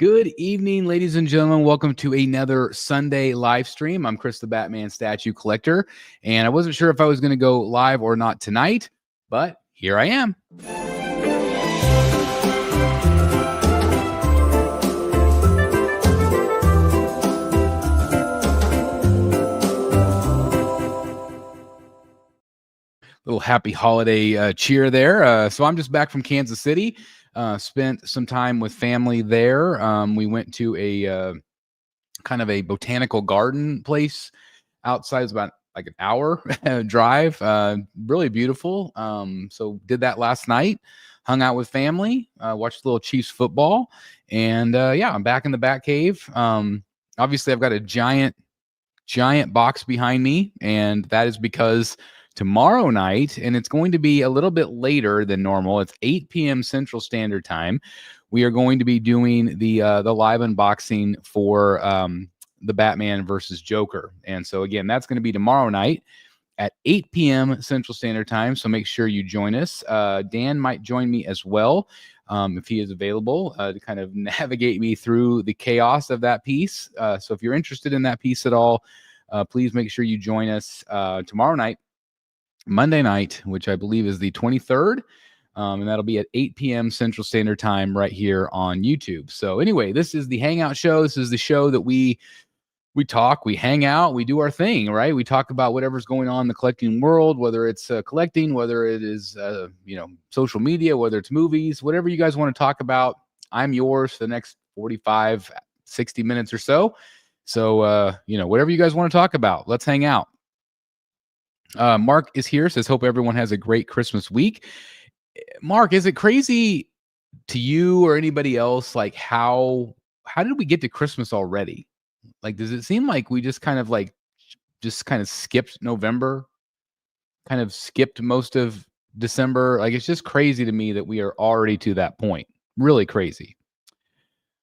Good evening, ladies and gentlemen. Welcome to another Sunday live stream. I'm Chris the Batman Statue Collector, and I wasn't sure if I was going to go live or not tonight, but here I am. Little happy holiday cheer there. So I'm just back from Kansas City. Spent some time with family there. We went to a kind of a botanical garden place outside. It's about like an hour drive. Really beautiful. So did that last night. Hung out with family. Watched a little Chiefs football. And yeah, I'm back in the Batcave. Obviously, I've got a giant box behind me. And that is because tomorrow night, and it's going to be a little bit later than normal. It's 8 p.m. Central Standard Time. We are going to be doing the live unboxing for the Batman versus Joker. And so, again, that's going to be tomorrow night at 8 p.m. Central Standard Time. So make sure you join us. Dan might join me as well if he is available to kind of navigate me through the chaos of that piece. So if you're interested in that piece at all, please make sure you join us tomorrow night. Monday night, which I believe is the 23rd, and that'll be at 8 p.m. Central Standard Time right here on YouTube. So anyway, this is the Hangout show. This is the show that we talk, we hang out, we do our thing, right? We talk about whatever's going on in the collecting world, whether it's collecting, whether it is, social media, whether it's movies, whatever you guys want to talk about. I'm yours for the next 45, 60 minutes or so. So, whatever you guys want to talk about, let's hang out. Mark is here, says, hope everyone has a great Christmas week. Mark, is it crazy to you or anybody else, like how did we get to Christmas already? Like, does it seem like we just kind of skipped November, kind of skipped most of December? Like, it's just crazy to me that we are already to that point. Really crazy.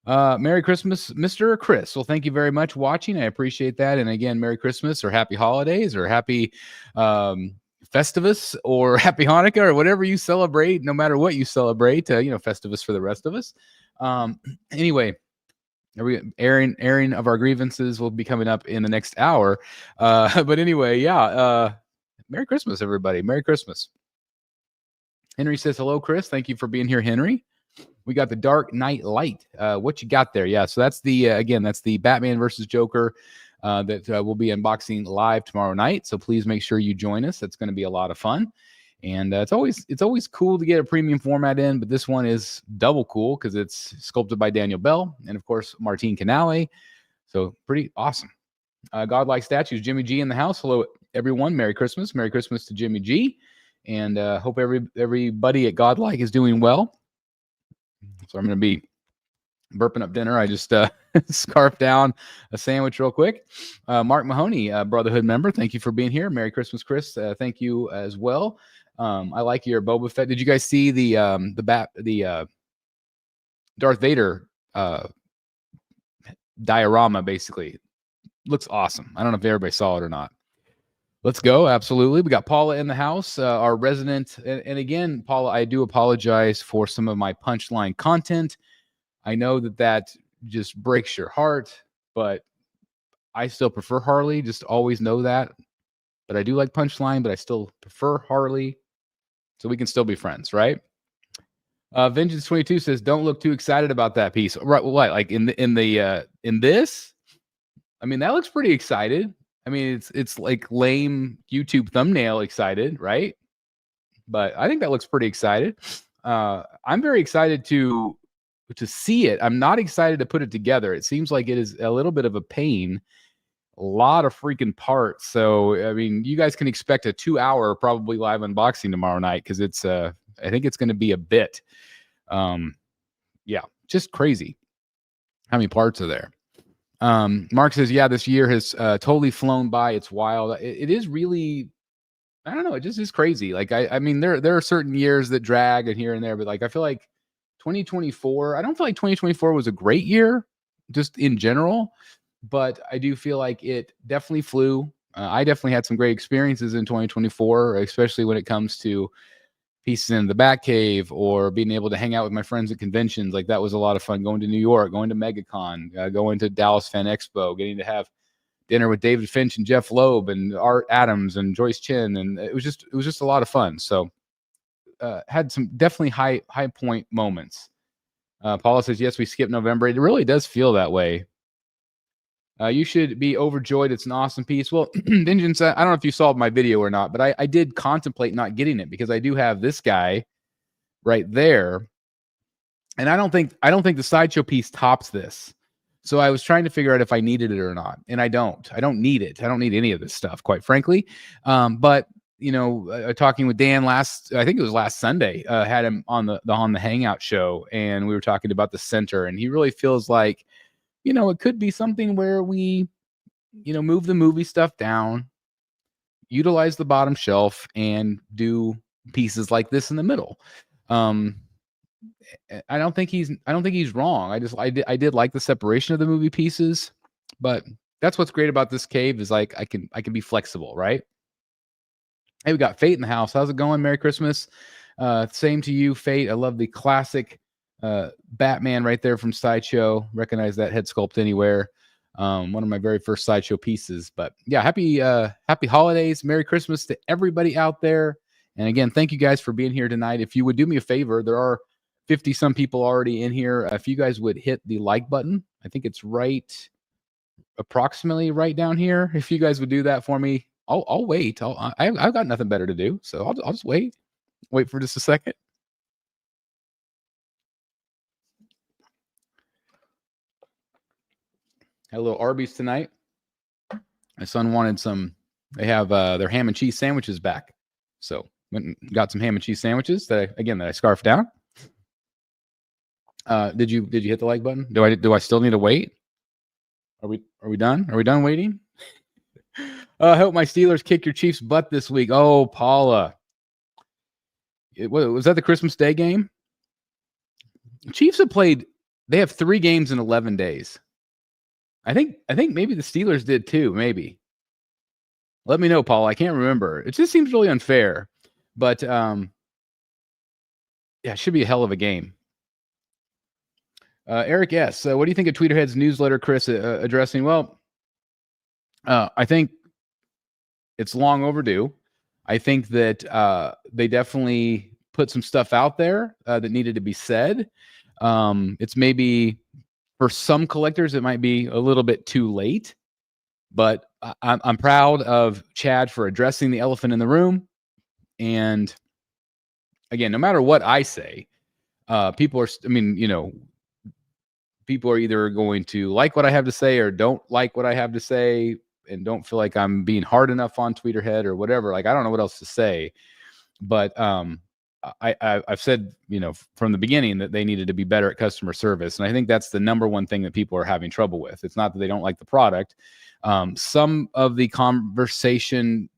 Merry Christmas, Mr. Chris. Well, thank you very much for watching. I appreciate that. And again, Merry Christmas or Happy Holidays or Happy Festivus or Happy Hanukkah or whatever you celebrate, no matter what you celebrate, Festivus for the rest of us. Anyway, airing of our grievances will be coming up in the next hour. But anyway, yeah. Merry Christmas, everybody. Merry Christmas. Henry says, hello, Chris. Thank you for being here, Henry. We got the Dark Knight Light. What you got there? Yeah, so that's that's the Batman versus Joker that we'll be unboxing live tomorrow night. So please make sure you join us. That's going to be a lot of fun. And it's always cool to get a premium format in, but this one is double cool because it's sculpted by Daniel Bell and, of course, Martin Canale. So pretty awesome. Godlike Statues, Jimmy G in the house. Hello, everyone. Merry Christmas. Merry Christmas to Jimmy G. And hope everybody at Godlike is doing well. So I'm going to be burping up dinner. I just scarfed down a sandwich real quick. Mark Mahoney, Brotherhood member, thank you for being here. Merry Christmas, Chris. Thank you as well. I like your Boba Fett. Did you guys see the Darth Vader diorama? Basically, looks awesome. I don't know if everybody saw it or not. Let's go. Absolutely. We got Paula in the house, our resident. And again, Paula, I do apologize for some of my punchline content. I know that just breaks your heart, but I still prefer Harley. Just always know that. But I do like punchline, but I still prefer Harley. So we can still be friends, right? Vengeance 22 says, don't look too excited about that piece. Right. What? Like in this? I mean, that looks pretty excited. I mean, it's like lame YouTube thumbnail excited, right? But I think that looks pretty excited. I'm very excited to see it. I'm not excited to put it together. It seems like it is a little bit of a pain. A lot of freaking parts. So, I mean, you guys can expect a 2-hour probably live unboxing tomorrow night because it's I think it's going to be a bit. Yeah, just crazy. How many parts are there? Mark says, yeah, this year has totally flown by. It's wild. It is really, I don't know. It just is crazy. Like, I mean, there are certain years that drag and here and there, but like, I feel like 2024, I don't feel like 2024 was a great year just in general, but I do feel like it definitely flew. I definitely had some great experiences in 2024, especially when it comes to pieces in the Batcave, or being able to hang out with my friends at conventions. Like that was a lot of fun. Going to New York, going to MegaCon, going to Dallas Fan Expo, getting to have dinner with David Finch and Jeff Loeb and Art Adams and Joyce Chin, and it was just a lot of fun. So had some definitely high point moments. Paula says, yes, we skipped November. It really does feel that way. You should be overjoyed. It's an awesome piece. Well, Vengeance, I don't know if you saw my video or not, but I did contemplate not getting it because I do have this guy right there. And I don't think the Sideshow piece tops this. So I was trying to figure out if I needed it or not. And I don't need it. I don't need any of this stuff, quite frankly. But you know, talking with Dan I think it was last Sunday, had him on the Hangout show, and we were talking about the center, and he really feels like, you know, it could be something where we, you know, move the movie stuff down, utilize the bottom shelf, and do pieces like this in the middle. I don't think he's wrong. I did like the separation of the movie pieces, but that's what's great about this cave is like I can be flexible, right? Hey, we got Fate in the house. How's it going? Merry Christmas. Same to you, Fate. I love the classic Batman right there from Sideshow. Recognize that head sculpt anywhere. One of my very first Sideshow pieces. But yeah, happy holidays. Merry Christmas to everybody out there. And again, thank you guys for being here tonight. If you would do me a favor, there are 50 some people already in here. If you guys would hit the like button, I think it's approximately right down here. If you guys would do that for me, I'll wait. I've got nothing better to do, so I'll just wait for just a second. Had a little Arby's tonight. My son wanted some. They have their ham and cheese sandwiches back, so went and got some ham and cheese sandwiches that I scarfed down. Did you hit the like button? Do I still need to wait? Are we done? Are we done waiting? I hope my Steelers kick your Chiefs' butt this week. Oh, Paula. Was that the Christmas Day game? Chiefs have played. They have 3 games in 11 days. I think maybe the Steelers did too. Maybe. Let me know, Paul. I can't remember. It just seems really unfair. But yeah, it should be a hell of a game. Eric S. What do you think of Tweeterhead's newsletter, Chris, addressing? Well, I think it's long overdue. I think that they definitely put some stuff out there that needed to be said. It's maybe for some collectors, it might be a little bit too late, but I'm proud of Chad for addressing the elephant in the room. And again, no matter what I say, people are, people are either going to like what I have to say or don't like what I have to say and don't feel like I'm being hard enough on Tweeterhead or whatever. Like, I don't know what else to say, but I've said, from the beginning that they needed to be better at customer service. And I think that's the number one thing that people are having trouble with. It's not that they don't like the product. Some of the conversation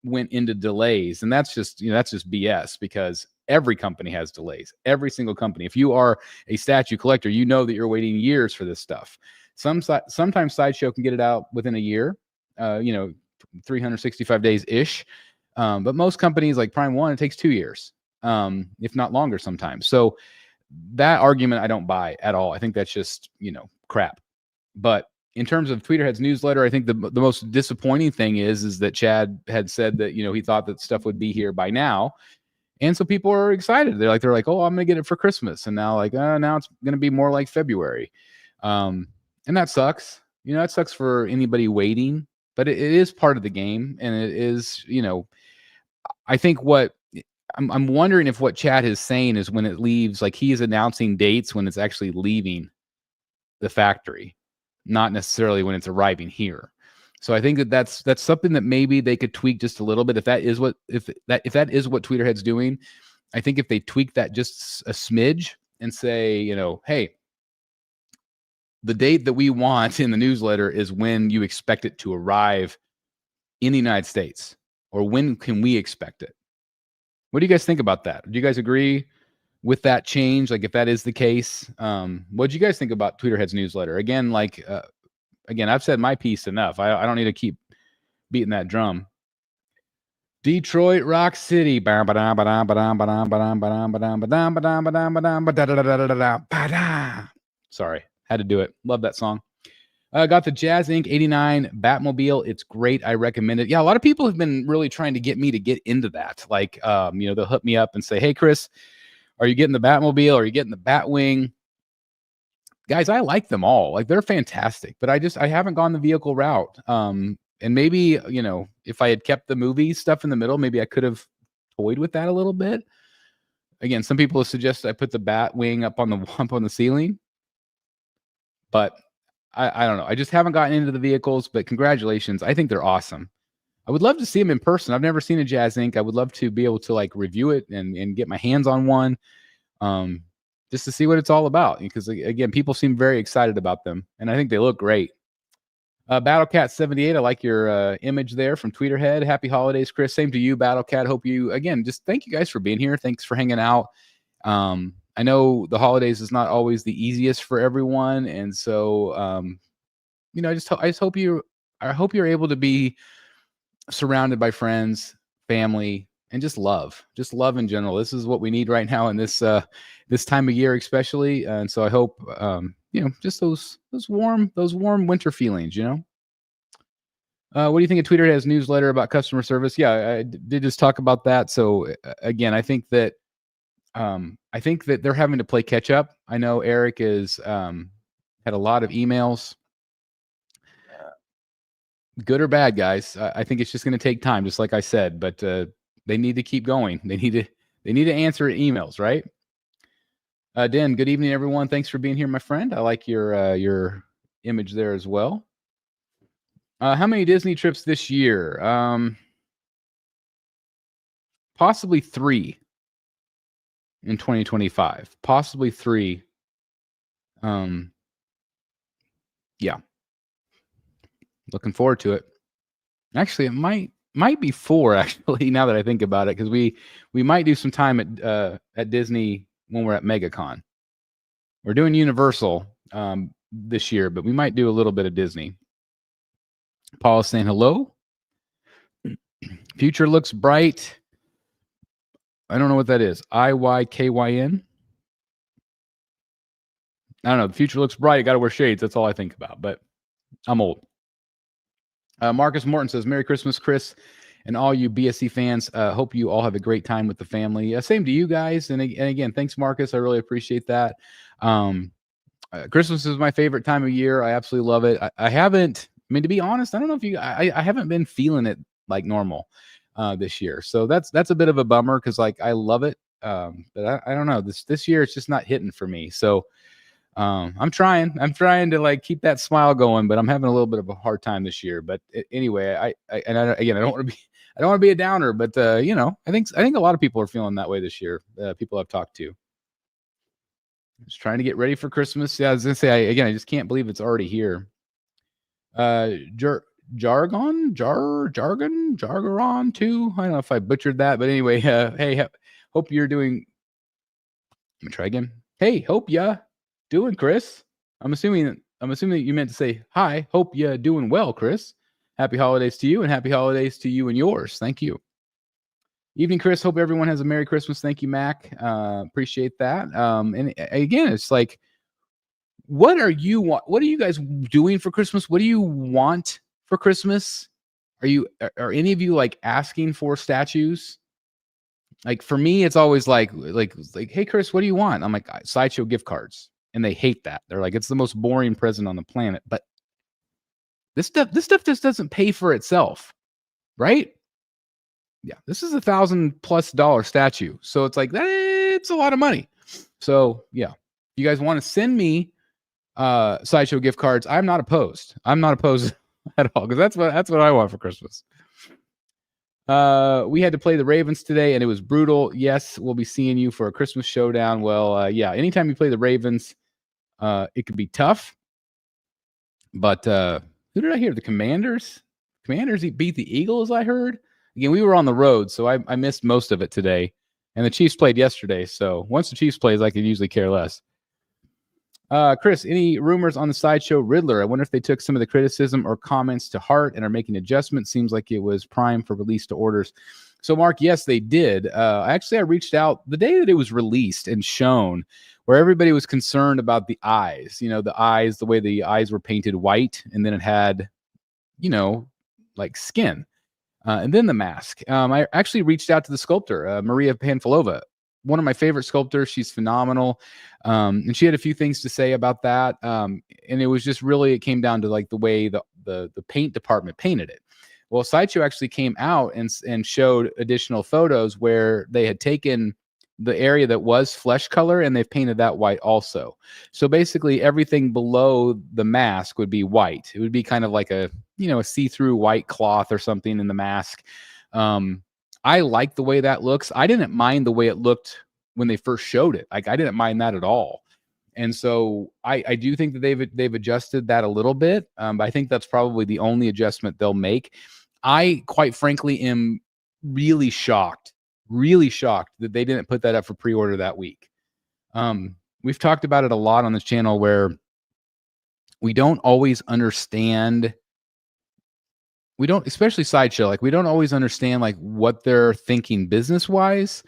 went into delays, and that's just BS, because every company has delays. Every single company. If you are a statue collector, you know that you're waiting years for this stuff. Sometimes Sideshow can get it out within a year, 365 days ish. But most companies like Prime One, it takes 2 years, if not longer sometimes. So that argument I don't buy at all. I think that's just, crap. But in terms of Tweeterhead's newsletter, I think the most disappointing thing is that Chad had said that, he thought that stuff would be here by now. And so people are excited. They're like, oh, I'm going to get it for Christmas. And now now it's going to be more like February. And that sucks. That sucks for anybody waiting, but it is part of the game. And it is, I think what I'm wondering if what Chad is saying is when it leaves, like he is announcing dates when it's actually leaving the factory, not necessarily when it's arriving here. So I think that's something that maybe they could tweak just a little bit. If that is what Tweeterhead's doing, I think if they tweak that just a smidge and say, hey, the date that we want in the newsletter is when you expect it to arrive in the United States, or when can we expect it? What do you guys think about that? Do you guys agree with that change? Like, if that is the case, what do you guys think about Tweeterhead's newsletter? Again, I've said my piece enough. I don't need to keep beating that drum. Detroit Rock City. Sorry, had to do it. Love that song. Got the Jazz Inc. 89 Batmobile. It's great. I recommend it. Yeah, a lot of people have been really trying to get me to get into that. Like, they'll hook me up and say, hey, Chris, are you getting the Batmobile? Are you getting the Batwing? Guys, I like them all. Like, they're fantastic, but I haven't gone the vehicle route. And maybe, if I had kept the movie stuff in the middle, maybe I could have toyed with that a little bit. Again, some people have suggested I put the Batwing up on the ceiling, but I don't know. I just haven't gotten into the vehicles, but congratulations. I think they're awesome. I would love to see them in person. I've never seen a Jazz Inc. I would love to be able to like review it and get my hands on one, just to see what it's all about. Because again, people seem very excited about them, and I think they look great. BattleCat78, I like your image there from Tweeterhead. Happy holidays, Chris. Same to you, BattleCat. Hope you, again, just thank you guys for being here. Thanks for hanging out. I know the holidays is not always the easiest for everyone, and so I hope you're able to be surrounded by friends, family, and just love in general. This is what we need right now in this time of year, especially. And so I hope just those warm winter feelings. What do you think of Tweeterhead's newsletter about customer service? Yeah, I did just talk about that. So again, I think that they're having to play catch up. I know Eric is had a lot of emails, good or bad, guys. I think it's just going to take time, just like I said. But they need to keep going. They need to answer emails, right? Dan, good evening, everyone. Thanks for being here, my friend. I like your image there as well. How many Disney trips this year? Possibly 3 in 2025. Possibly 3. Yeah. Looking forward to it. Actually, it might be 4, actually, now that I think about it, because we might do some time at Disney when we're at MegaCon. We're doing Universal this year, but we might do a little bit of Disney. Paul is saying hello. Future looks bright. I don't know what that is. IYKYN. I don't know. The future looks bright. You got to wear shades. That's all I think about, but I'm old. Marcus Morton says, Merry Christmas, Chris, and all you BSC fans. Hope you all have a great time with the family. Same to you guys. And again, thanks, Marcus. I really appreciate that. Christmas is my favorite time of year. I absolutely love it. I haven't, to be honest, I don't know if I haven't been feeling it like normal this year. So that's a bit of a bummer because I love it. But I don't know. This year it's just not hitting for me. So I'm trying to keep that smile going, but I'm having a little bit of a hard time this year. But anyway, I don't want to be a downer, but I think a lot of people are feeling that way this year. People I've talked to. Just trying to get ready for Christmas. Yeah, I was gonna say I just can't believe it's already here. Jargon 2. I don't know if I butchered that, but anyway, hey, hope you're doing. Let me try again. Hey, hope ya doing, Chris. I'm assuming that you meant to say hi. Hope ya doing well, Chris. Happy holidays to you, and happy holidays to you and yours. Thank you. Evening, Chris. Hope everyone has a Merry Christmas. Thank you, Mac. Appreciate that. And again, it's like, what are you guys doing for Christmas? What do you want for Christmas? Are any of you asking for statues? Like for me, it's always like, hey, Chris, what do you want? I'm like, Sideshow gift cards. And they hate that. They're like, it's the most boring present on the planet. But this stuff just doesn't pay for itself, right? Yeah, this is $1,000+ statue. So it's like, it's a lot of money. So yeah, if you guys want to send me Sideshow gift cards, I'm not opposed. I'm not opposed at all, because that's what I want for Christmas. We had to play the Ravens today, and it was brutal. Yes, we'll be seeing you for a Christmas showdown. Well, yeah, anytime you play the Ravens, it could be tough. But who did I hear? The Commanders? Commanders beat the Eagles, I heard. Again, we were on the road, so I missed most of it today. And the Chiefs played yesterday, so once the Chiefs plays, I could usually care less. Chris, any rumors on the Sideshow Riddler? I wonder if they took some of the criticism or comments to heart and are making adjustments. Seems like it was prime for release to orders. So, Mark, yes, they did. Actually, I reached out the day that it was released and shown, where everybody was concerned about the eyes. The eyes, the way the eyes were painted white, and then it had, like skin, and then the mask. I actually reached out to the sculptor, Maria Panfilova, one of my favorite sculptors. She's phenomenal, and she had a few things to say about that. And it was just really, it came down to like the way the paint department painted it. Well, Sideshow actually came out and showed additional photos where they had taken the area that was flesh color and they've painted that white also. So basically everything below the mask would be white. It would be kind of like a see-through white cloth or something in the mask. I like the way that looks. I didn't mind the way it looked when they first showed it. Like, I didn't mind that at all. And so I do think that they've adjusted that a little bit. But I think that's probably the only adjustment they'll make. I, quite frankly, am really shocked that they didn't put that up for pre-order that week. We've talked about it a lot on this channel where we don't always understand. We don't, especially Sideshow, like we don't always understand like what they're thinking business-wise.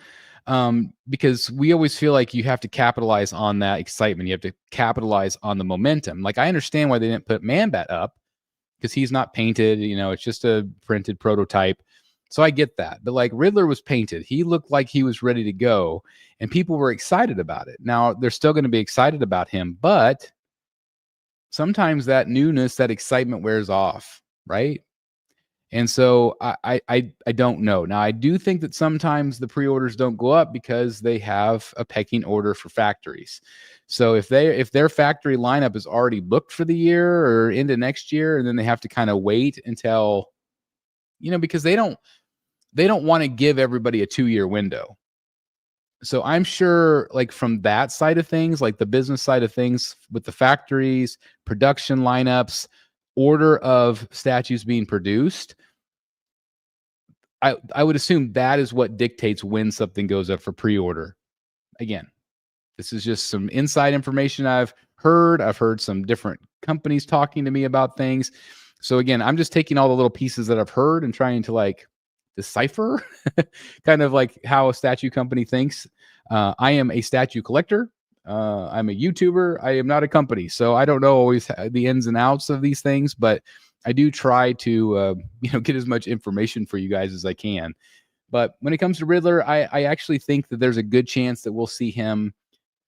Because we always feel like you have to capitalize on that excitement. You have to capitalize on the momentum. Like, I understand why they didn't put Man-Bat up, because he's not painted, it's just a printed prototype. So I get that. But like, Riddler was painted. He looked like he was ready to go, and people were excited about it. Now, they're still going to be excited about him, but sometimes that newness, that excitement wears off, right? And so I don't know. Now, I do think that sometimes the pre-orders don't go up because they have a pecking order for factories. So if their factory lineup is already booked for the year or into next year, and then they have to kind of wait until, because they don't want to give everybody a 2-year window. So I'm sure, like, from that side of things, like the business side of things with the factories, production lineups, order of statues being produced, I would assume that is what dictates when something goes up for pre-order. Again, this is just some inside information I've heard. I've heard some different companies talking to me about things. So again, I'm just taking all the little pieces that I've heard and trying to like decipher kind of like how a statue company thinks. I am a statue collector. I'm a YouTuber. I am not a company. So I don't know always the ins and outs of these things, but I do try to, get as much information for you guys as I can. But when it comes to Riddler, I actually think that there's a good chance that we'll see him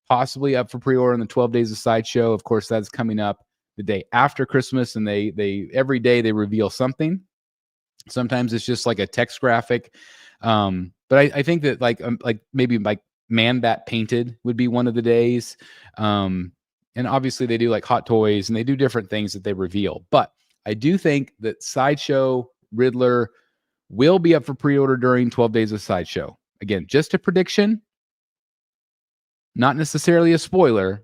possibly up for pre-order in the 12 Days of Sideshow. Of course, that's coming up the day after Christmas, and they every day they reveal something. Sometimes it's just like a text graphic. But I think that like maybe like Man-Bat painted would be one of the days. And obviously they do like hot toys and they do different things that they reveal. But I do think that Sideshow Riddler will be up for pre-order during 12 Days of Sideshow. Again, just a prediction, not necessarily a spoiler,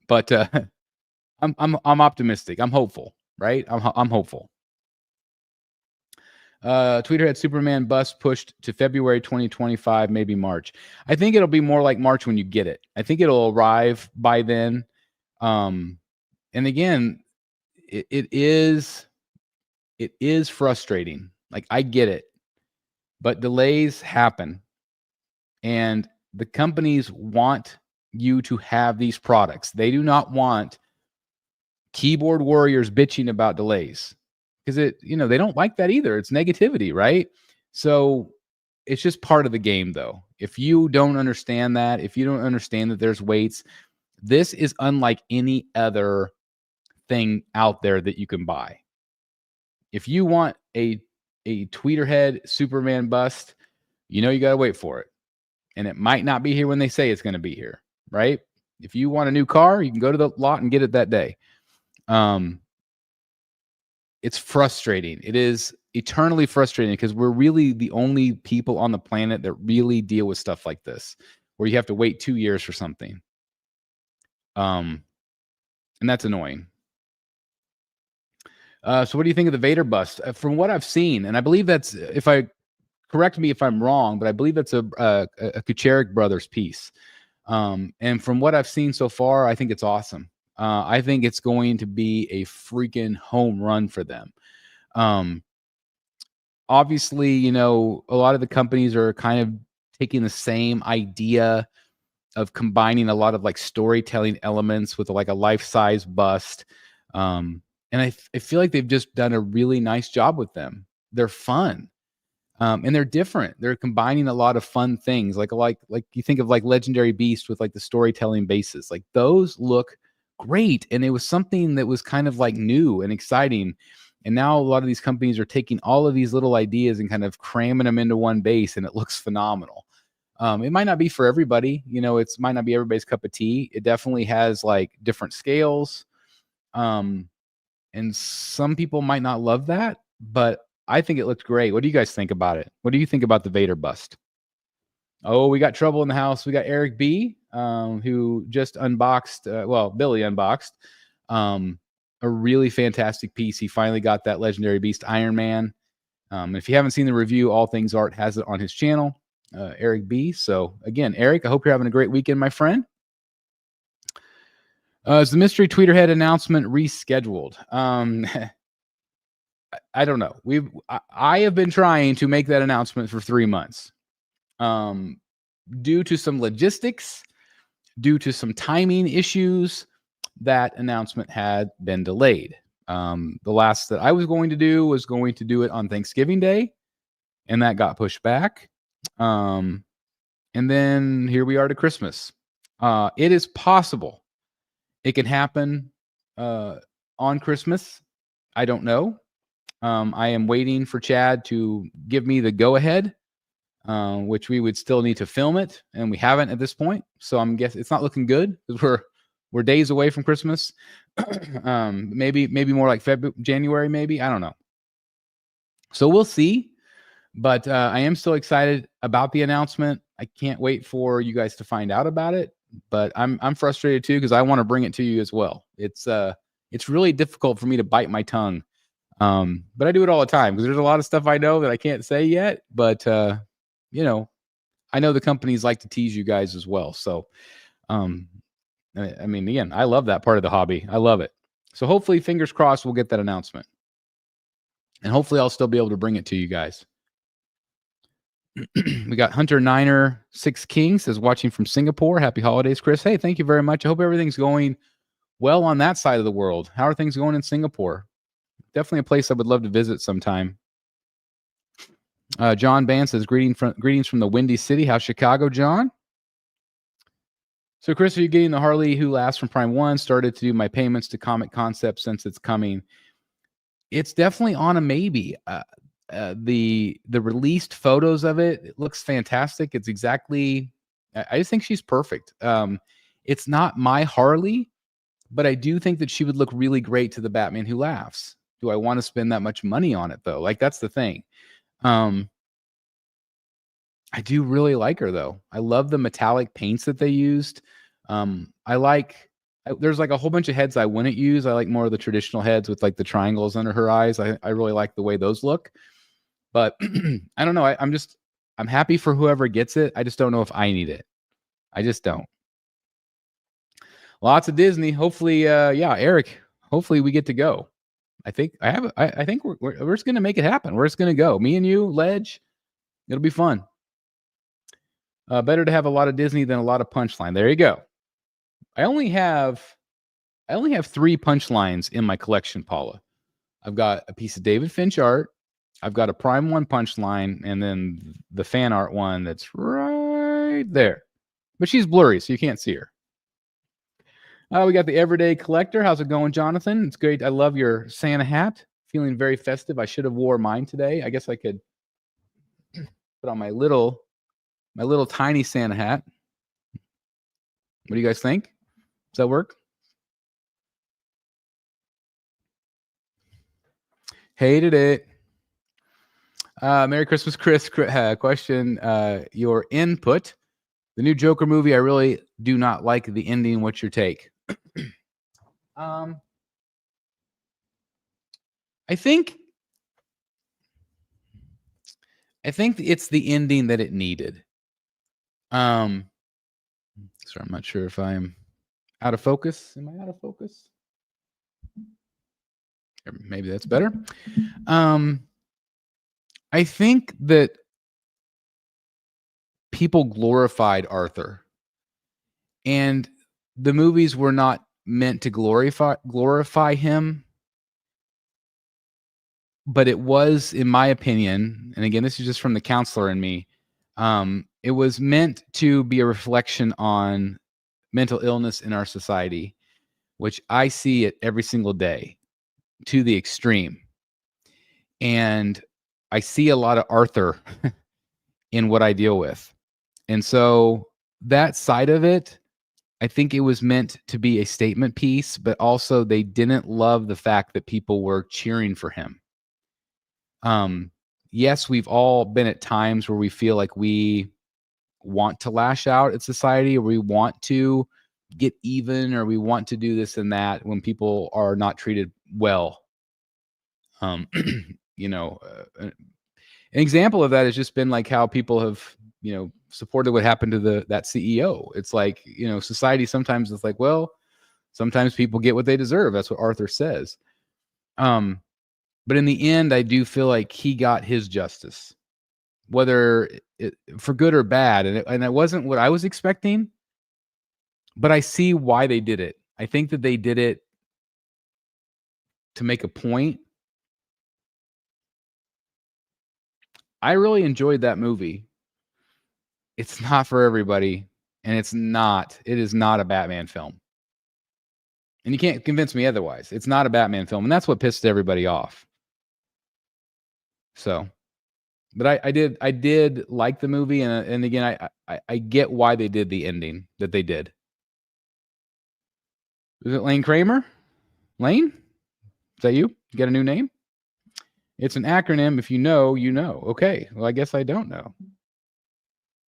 but I'm optimistic. I'm hopeful, right? I'm hopeful. Tweeterhead Superman bust pushed to February 2025, maybe March. I think it'll be more like March when you get it. I think it'll arrive by then. And again, it is frustrating. Like, I get it, but delays happen, and the companies want you to have these products. They do not want keyboard warriors bitching about delays, because they don't like that either. It's negativity, right? So it's just part of the game, though. If you don't understand that, if you don't understand that there's waits, this is unlike any other thing out there that you can buy. If you want a Tweeterhead Superman bust, you got to wait for it. And it might not be here when they say it's going to be here, right? If you want a new car, you can go to the lot and get it that day. It's frustrating. It is eternally frustrating, because we're really the only people on the planet that really deal with stuff like this, where you have to wait 2 years for something. And that's annoying. So what do you think of the Vader bust? From what I've seen, and I believe that's, correct me if I'm wrong, but I believe that's a Kucherik Brothers piece. And from what I've seen so far, I think it's awesome. I think it's going to be a freaking home run for them. obviously, you know, a lot of the companies are kind of taking the same idea of combining a lot of like storytelling elements with like a life-size bust. And I feel like they've just done a really nice job with them. They're fun. And they're different. They're combining a lot of fun things, like you think of like Legendary Beast with like the storytelling basis. Like those look great, and it was something that was kind of like new and exciting. And now a lot of these companies are taking all of these little ideas and kind of cramming them into one base, and it looks phenomenal. It might not be for everybody, you know, it's might not be everybody's cup of tea. It definitely has like different scales. And some people might not love that, but I think it looks great. What do you guys think about it? What do you think about the Vader bust? Oh, we got trouble in the house. We got Eric B, who just unboxed, Billy unboxed a really fantastic piece. He finally got that Legendary Beast Iron Man. If you haven't seen the review, All Things Art has it on his channel, Eric B. So again, Eric, I hope you're having a great weekend, my friend. Is the mystery Tweeterhead announcement rescheduled? I don't know. I have been trying to make that announcement for 3 months. Due to some logistics, due to some timing issues, that announcement had been delayed. The last that I was going to do it on Thanksgiving Day, and that got pushed back. And then here we are to Christmas. It is possible it can happen on Christmas. I don't know. I am waiting for Chad to give me the go-ahead, which we would still need to film it, and we haven't at this point. So I'm guessing it's not looking good because we're days away from Christmas. Maybe more like January, maybe. I don't know. So we'll see. But I am still excited about the announcement. I can't wait for you guys to find out about it. But I'm frustrated too because I want to bring it to you as well. It's really difficult for me to bite my tongue. But I do it all the time because there's a lot of stuff I know that I can't say yet. But you know, I know the companies like to tease you guys as well. So, I mean, again, I love that part of the hobby. I love it. So hopefully, fingers crossed, we'll get that announcement. And hopefully I'll still be able to bring it to you guys. We got Hunter Niner 6 Kings says watching from Singapore. Happy holidays, Chris. Hey, thank you very much. I hope everything's going well on that side of the world. How are things going in Singapore? Definitely a place I would love to visit sometime. John Ban says greetings from the Windy City. How's Chicago, John? So, Chris, are you getting the Harley Who Laughs from Prime 1? Started to do my payments to Comic Concept since it's coming. It's definitely on a maybe. The released photos of it looks fantastic. It's exactly, I just think she's perfect. It's not my Harley, but I do think that she would look really great to the Batman Who Laughs. Do I want to spend that much money on it though? Like that's the thing. I do really like her though. I love the metallic paints that they used. There's like a whole bunch of heads I wouldn't use. I like more of the traditional heads with like the triangles under her eyes. I really like the way those look. But I don't know. I'm happy for whoever gets it. I just don't know if I need it. I just don't. Lots of Disney. Hopefully, Eric. Hopefully we get to go. I think we're just gonna make it happen. We're just gonna go. Me and you, Ledge. It'll be fun. Better to have a lot of Disney than a lot of Punchline. There you go. I only have 3 punchlines in my collection, Paula. I've got a piece of David Finch art. I've got a Prime 1 punchline, and then the fan art one that's right there. But she's blurry, so you can't see her. We got the Everyday Collector. How's it going, Jonathan? It's great. I love your Santa hat. Feeling very festive. I should have wore mine today. I guess I could put on my little tiny Santa hat. What do you guys think? Does that work? Hated it. Merry Christmas, Chris. Question your input. The new Joker movie, I really do not like the ending. What's your take? I think it's the ending that it needed. Sorry, I'm not sure if I'm out of focus. Am I out of focus? Maybe that's better. I think that people glorified Arthur, and the movies were not meant to glorify him, but it was, in my opinion, and again, this is just from the counselor in me, it was meant to be a reflection on mental illness in our society, which I see it every single day to the extreme. And I see a lot of Arthur in what I deal with. And so that side of it, I think it was meant to be a statement piece, but also they didn't love the fact that people were cheering for him. Yes, we've all been at times where we feel like we want to lash out at society, or we want to get even, or we want to do this and that when people are not treated well. You know, an example of that has just been like how people have, supported what happened to that CEO. It's like, society sometimes is like, well, sometimes people get what they deserve. That's what Arthur says. But in the end, I do feel like he got his justice, whether for good or bad. And it wasn't what I was expecting, but I see why they did it. I think that they did it to make a point. I really enjoyed that movie. It's not for everybody, and it is not a Batman film. And you can't convince me otherwise. It's not a Batman film, and that's what pissed everybody off. So, but I did like the movie, and again, I get why they did the ending that they did. Is it Lane Kramer? Lane? Is that you? You got a new name? It's an acronym. If you know, you know. Okay. Well, I guess I don't know.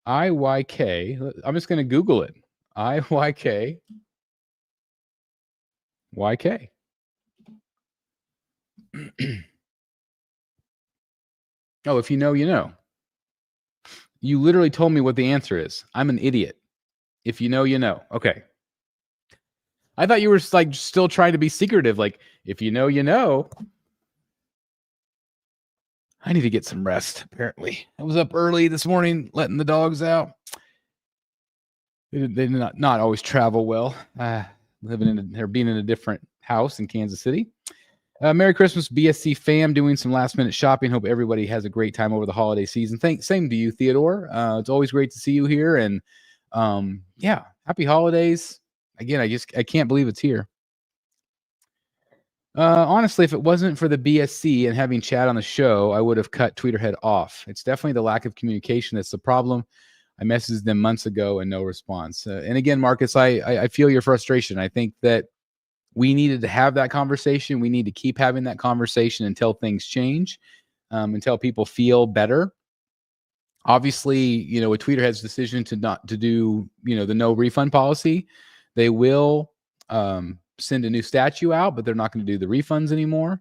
IYK. I'm just going to Google it. IYK. YK. Oh, if you know, you know. You literally told me what the answer is. I'm an idiot. If you know, you know. Okay. I thought you were like still trying to be secretive. Like, if you know, you know. I need to get some rest, apparently. I was up early this morning, letting the dogs out. They did not always travel well. They're being in a different house in Kansas City. Merry Christmas, BSC fam, doing some last minute shopping. Hope everybody has a great time over the holiday season. Same to you, Theodore. It's always great to see you here. And yeah, happy holidays. Again, I can't believe it's here. Honestly, if it wasn't for the BSC and having Chad on the show, I would have cut Tweeterhead off. It's definitely the lack of communication that's the problem. I messaged them months ago and no response. And again, Marcus, I feel your frustration. I think that we needed to have that conversation. We need to keep having that conversation until things change, until people feel better. Obviously, with Tweeterhead's decision to do, the no refund policy, they will send a new statue out, but they're not going to do the refunds anymore.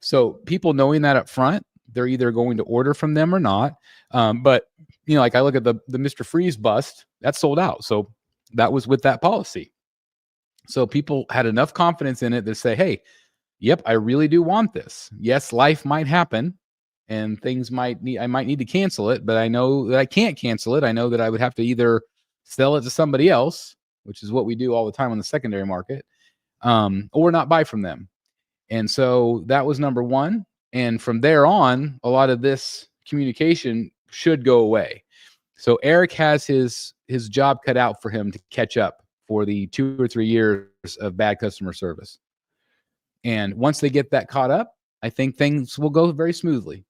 So people knowing that up front, they're either going to order from them or not. But like I look at the Mr. Freeze bust, that's sold out. So that was with that policy. So people had enough confidence in it to say, hey, yep, I really do want this. Yes, life might happen and I might need to cancel it, but I know that I can't cancel it. I know that I would have to either sell it to somebody else, which is what we do all the time on the secondary market, or not buy from them. And so that was number one. And from there on, a lot of this communication should go away. So Eric has his job cut out for him to catch up for the 2 or 3 years of bad customer service. And once they get that caught up, I think things will go very smoothly.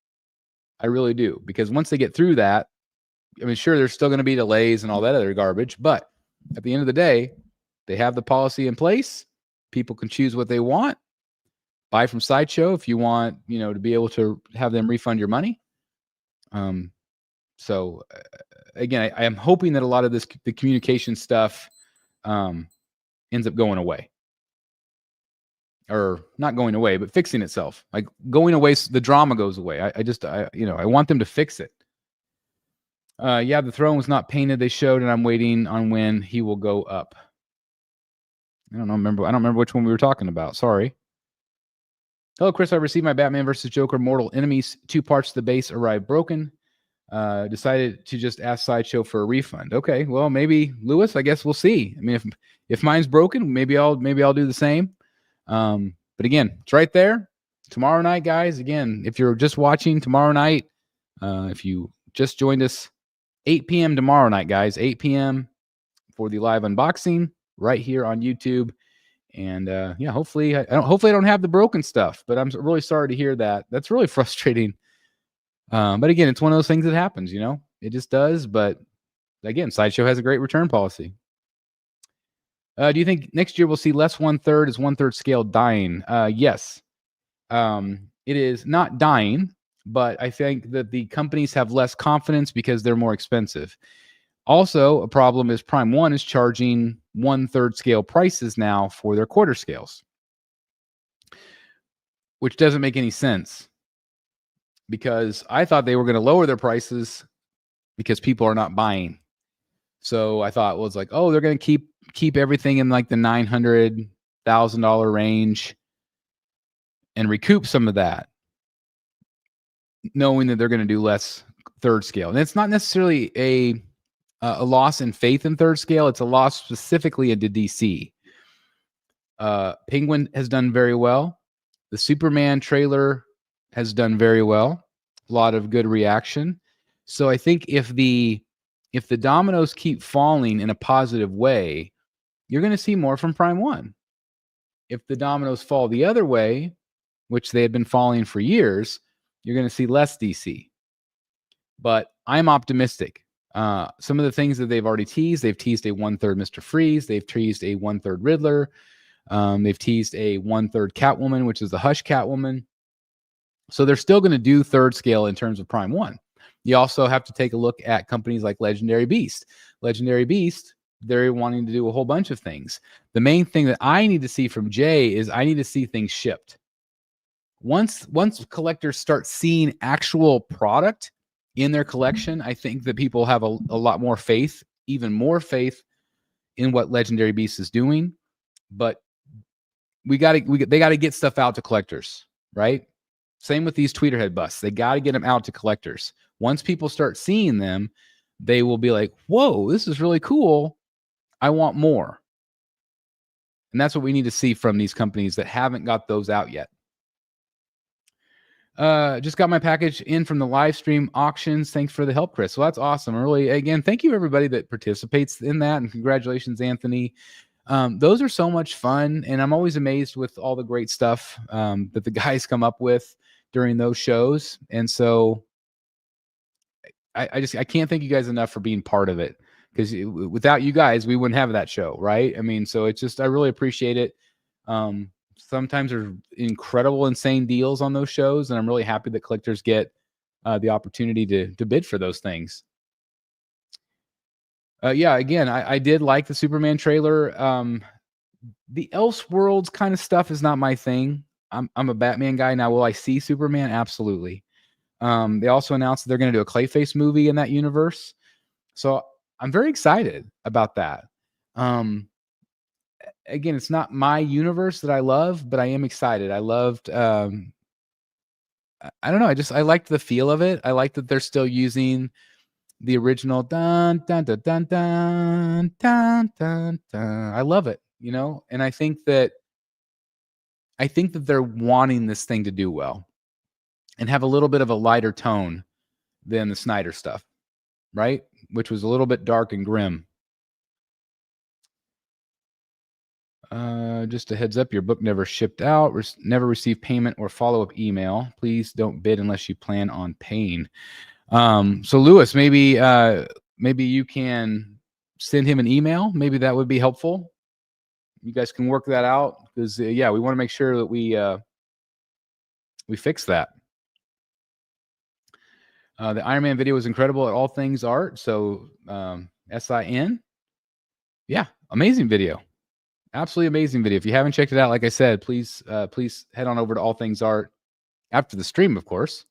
I really do. Because once they get through that, I mean, sure, there's still going to be delays and all that other garbage, but at the end of the day, they have the policy in place. People can choose what they want. Buy from Sideshow if you want, to be able to have them refund your money. So again, I am hoping that a lot of the communication stuff ends up going away, or not going away, but fixing itself. Like going away, the drama goes away. I want them to fix it. Yeah, the throne was not painted. They showed, and I'm waiting on when he will go up. I don't remember which one we were talking about. Sorry. Hello, Chris. I received my Batman versus Joker Mortal Enemies. 2 parts of the base arrived broken. Decided to just ask Sideshow for a refund. Okay, well, maybe Lewis. I guess we'll see. I mean, if mine's broken, maybe I'll do the same. But again, it's right there. Tomorrow night, guys. Again, if you're just watching tomorrow night, if you just joined us, 8 p.m. tomorrow night, guys. 8 p.m. for the live unboxing right here on YouTube. And yeah, hopefully I don't have the broken stuff, but I'm really sorry to hear that. That's really frustrating. But again, it's one of those things that happens, you know, it just does. But again, Sideshow has a great return policy. Do you think next year we'll see less 1/3 as 1/3 scale dying? Yes. It is not dying, but I think that the companies have less confidence because they're more expensive. Also, a problem is Prime 1 is charging 1/3 scale prices now for their quarter scales, which doesn't make any sense because I thought they were going to lower their prices because people are not buying. So I thought, well, it's like, oh, they're going to keep everything in like the $900,000 range and recoup some of that, knowing that they're going to do less third scale. And it's not necessarily a loss in faith in third scale. It's a loss specifically into DC. Penguin has done very well. The Superman trailer has done very well. A lot of good reaction. So I think if the dominoes keep falling in a positive way, you're going to see more from Prime 1. If the dominoes fall the other way, which they had been falling for years, you're going to see less DC. But I'm optimistic. Some of the things that they've already teased, they've teased a 1/3 Mr. Freeze. They've teased a 1/3 Riddler. They've teased a 1/3 Catwoman, which is the Hush Catwoman. So they're still going to do third scale in terms of Prime 1. You also have to take a look at companies like Legendary Beast. Legendary Beast, they're wanting to do a whole bunch of things. The main thing that I need to see from Jay is I need to see things shipped. Once collectors start seeing actual product in their collection, I think that people have a lot more faith, even more faith in what Legendary Beast is doing. But they got to get stuff out to collectors, right? Same with these Tweeterhead busts. They got to get them out to collectors. Once people start seeing them, they will be like, whoa, this is really cool. I want more. And that's what we need to see from these companies that haven't got those out yet. Just got my package in from the live stream auctions. Thanks for the help, Chris. So that's awesome. Really, again, thank you everybody that participates in that, and congratulations, Anthony. Those are so much fun, and I'm always amazed with all the great stuff that the guys come up with during those shows. And so I can't thank you guys enough for being part of it, because without you guys, we wouldn't have that show, right? I mean, so it's just, I really appreciate it. Sometimes there's incredible, insane deals on those shows, and I'm really happy that collectors get the opportunity to bid for those things. Yeah, again, I did like the Superman trailer. The Elseworlds kind of stuff is not my thing. I'm a Batman guy. Now, will I see Superman? Absolutely. They also announced that they're going to do a Clayface movie in that universe. So I'm very excited about that. Again, it's not my universe that I love, but I am excited. I loved, I don't know. I liked the feel of it. I like that they're still using the original dun, dun, dun, dun, dun, dun, dun, dun. I love it, you know? And I think that they're wanting this thing to do well and have a little bit of a lighter tone than the Snyder stuff, right? Which was a little bit dark and grim. Just a heads up, your book never shipped out, never received payment or follow-up email. Please don't bid unless you plan on paying. So Lewis, maybe you can send him an email. Maybe that would be helpful. You guys can work that out, because yeah, we want to make sure that we fix that. The Iron Man video was incredible at All Things Art. So SIN. Yeah, amazing video. Absolutely amazing video. If you haven't checked it out, like I said, please head on over to All Things Art after the stream, of course.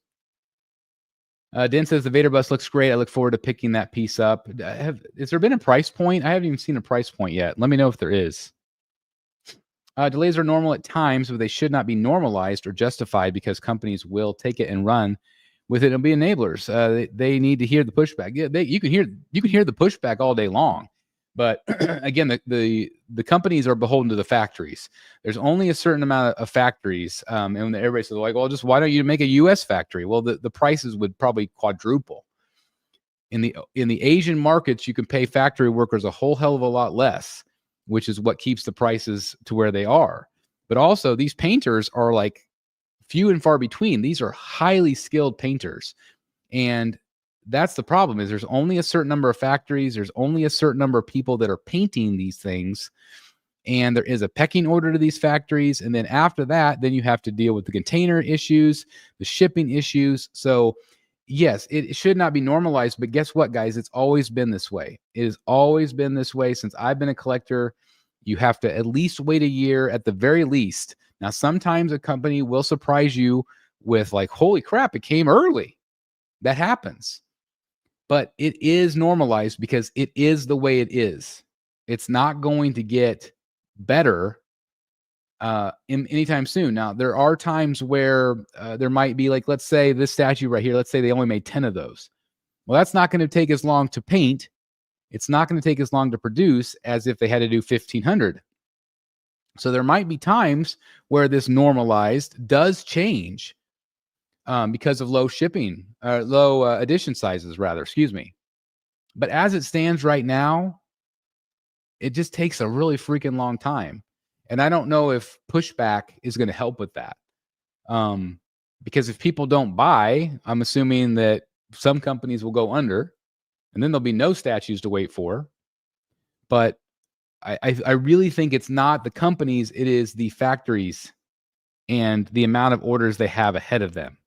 Dan says the Vader bust looks great. I look forward to picking that piece up. Has there been a price point? I haven't even seen a price point yet. Let me know if there is. Delays are normal at times, but they should not be normalized or justified because companies will take it and run with it and be enablers. They need to hear the pushback. Yeah, you can hear the pushback all day long, but again, the companies are beholden to the factories. There's only a certain amount of factories, and everybody says like, well, just why don't you make a U.S. factory? Well, the prices would probably quadruple. In the Asian markets, you can pay factory workers a whole hell of a lot less, which is what keeps the prices to where they are. But also, these painters are like few and far between. These are highly skilled painters. And that's the problem, is there's only a certain number of factories. There's only a certain number of people that are painting these things. And there is a pecking order to these factories. And then after that, then you have to deal with the container issues, the shipping issues. So yes, it should not be normalized, but guess what, guys? It's always been this way. It has always been this way since I've been a collector. You have to at least wait a year at the very least. Now, sometimes a company will surprise you with like, holy crap, it came early. That happens. But it is normalized because it is the way it is. It's not going to get better anytime soon. Now, there are times where there might be, like, let's say this statue right here, let's say they only made 10 of those. Well, that's not going to take as long to paint. It's not going to take as long to produce as if they had to do 1,500. So there might be times where this normalized does change because of low shipping, low edition sizes, rather, excuse me. But as it stands right now, it just takes a really freaking long time. And I don't know if pushback is going to help with that. Because if people don't buy, I'm assuming that some companies will go under, and then there'll be no statues to wait for. But I really think it's not the companies, it is the factories and the amount of orders they have ahead of them.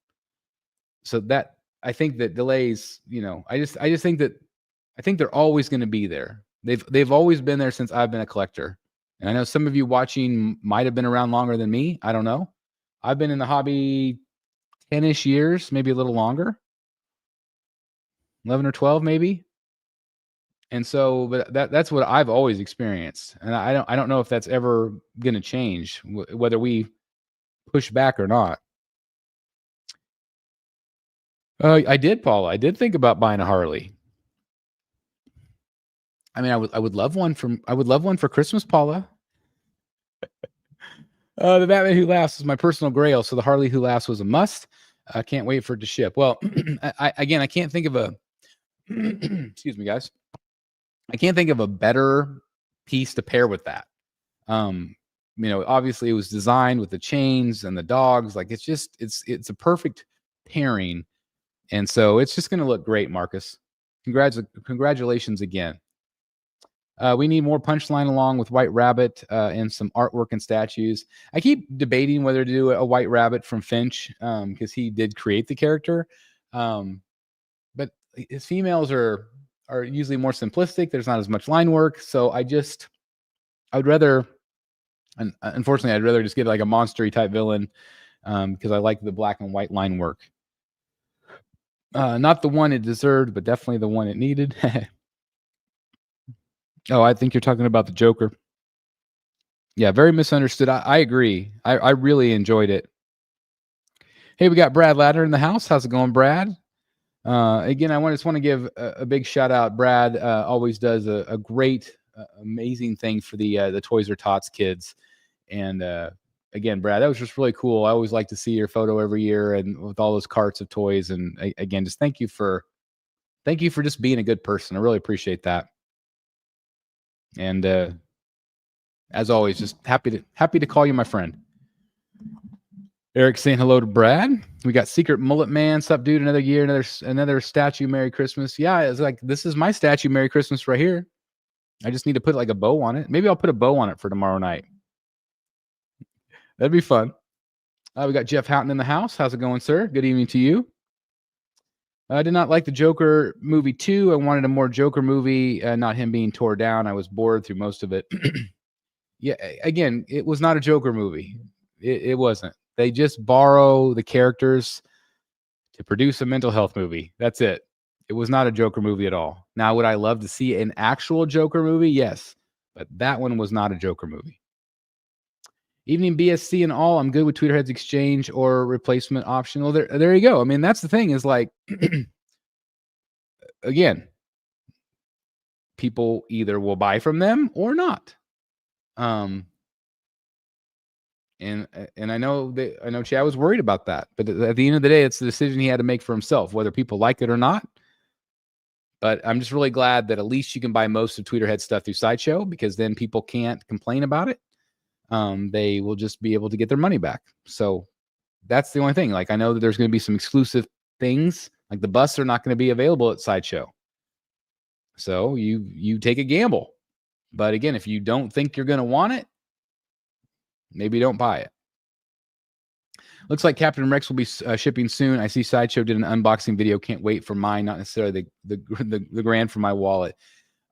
So that, I think that delays, I think they're always going to be there. They've always been there since I've been a collector. And I know some of you watching might have been around longer than me. I don't know. I've been in the hobby 10-ish years, maybe a little longer. 11 or 12 maybe. And so, but that's what I've always experienced. And I don't know if that's ever going to change, whether we push back or not. I did, Paula. I did think about buying a Harley. I mean, I would love one for Christmas, Paula. The Batman Who Laughs is my personal grail, so the Harley Who Laughs was a must. I can't wait for it to ship. Well, I can't think of a excuse me, guys. I can't think of a better piece to pair with that. Obviously it was designed with the chains and the dogs. Like it's a perfect pairing. And so it's just going to look great, Marcus. Congratulations again. We need more Punchline along with White Rabbit and some artwork and statues. I keep debating whether to do a White Rabbit from Finch because he did create the character. But his females are usually more simplistic. There's not as much line work. So I would rather, and unfortunately, I'd rather just get like a monster-y type villain because I like the black and white line work. Not the one it deserved, but definitely the one it needed. Oh, I think you're talking about the Joker. Yeah, very misunderstood. I agree. I really enjoyed it. Hey, we got Brad Ladner in the house. How's it going, Brad? Again, I just want to give a big shout out. Brad always does a great, amazing thing for the Toys R Tots kids. And again, Brad, that was just really cool. I always like to see your photo every year and with all those carts of toys. And again, just thank you for just being a good person. I really appreciate that. And as always, just happy to call you my friend. Eric saying hello to Brad. We got Secret Mullet Man. Sup, dude? Another year, another statue. Merry Christmas. Yeah, it's like this is my statue. Merry Christmas right here. I just need to put like a bow on it. Maybe I'll put a bow on it for tomorrow night. That'd be fun. We got Jeff Houghton in the house. How's it going, sir? Good evening to you. I did not like the Joker movie 2. I wanted a more Joker movie, not him being tore down. I was bored through most of it. Yeah, again, it was not a Joker movie. It wasn't. They just borrow the characters to produce a mental health movie. That's it. It was not a Joker movie at all. Now, would I love to see an actual Joker movie? Yes, but that one was not a Joker movie. Evening BSC and all. I'm good with Tweeterhead's exchange or replacement option. Well, there you go. I mean, that's the thing is like, again, people either will buy from them or not. And I know Chad was worried about that, but at the end of the day, it's the decision he had to make for himself, whether people like it or not. But I'm just really glad that at least you can buy most of Tweeterhead stuff through Sideshow, because then people can't complain about it. They will just be able to get their money back. So that's the only thing. Like, I know that there's going to be some exclusive things, like the busts are not going to be available at Sideshow. So you take a gamble. But again, if you don't think you're going to want it, maybe don't buy it. Looks like Captain Rex will be shipping soon. I see Sideshow did an unboxing video. Can't wait for mine, not necessarily the grand for my wallet.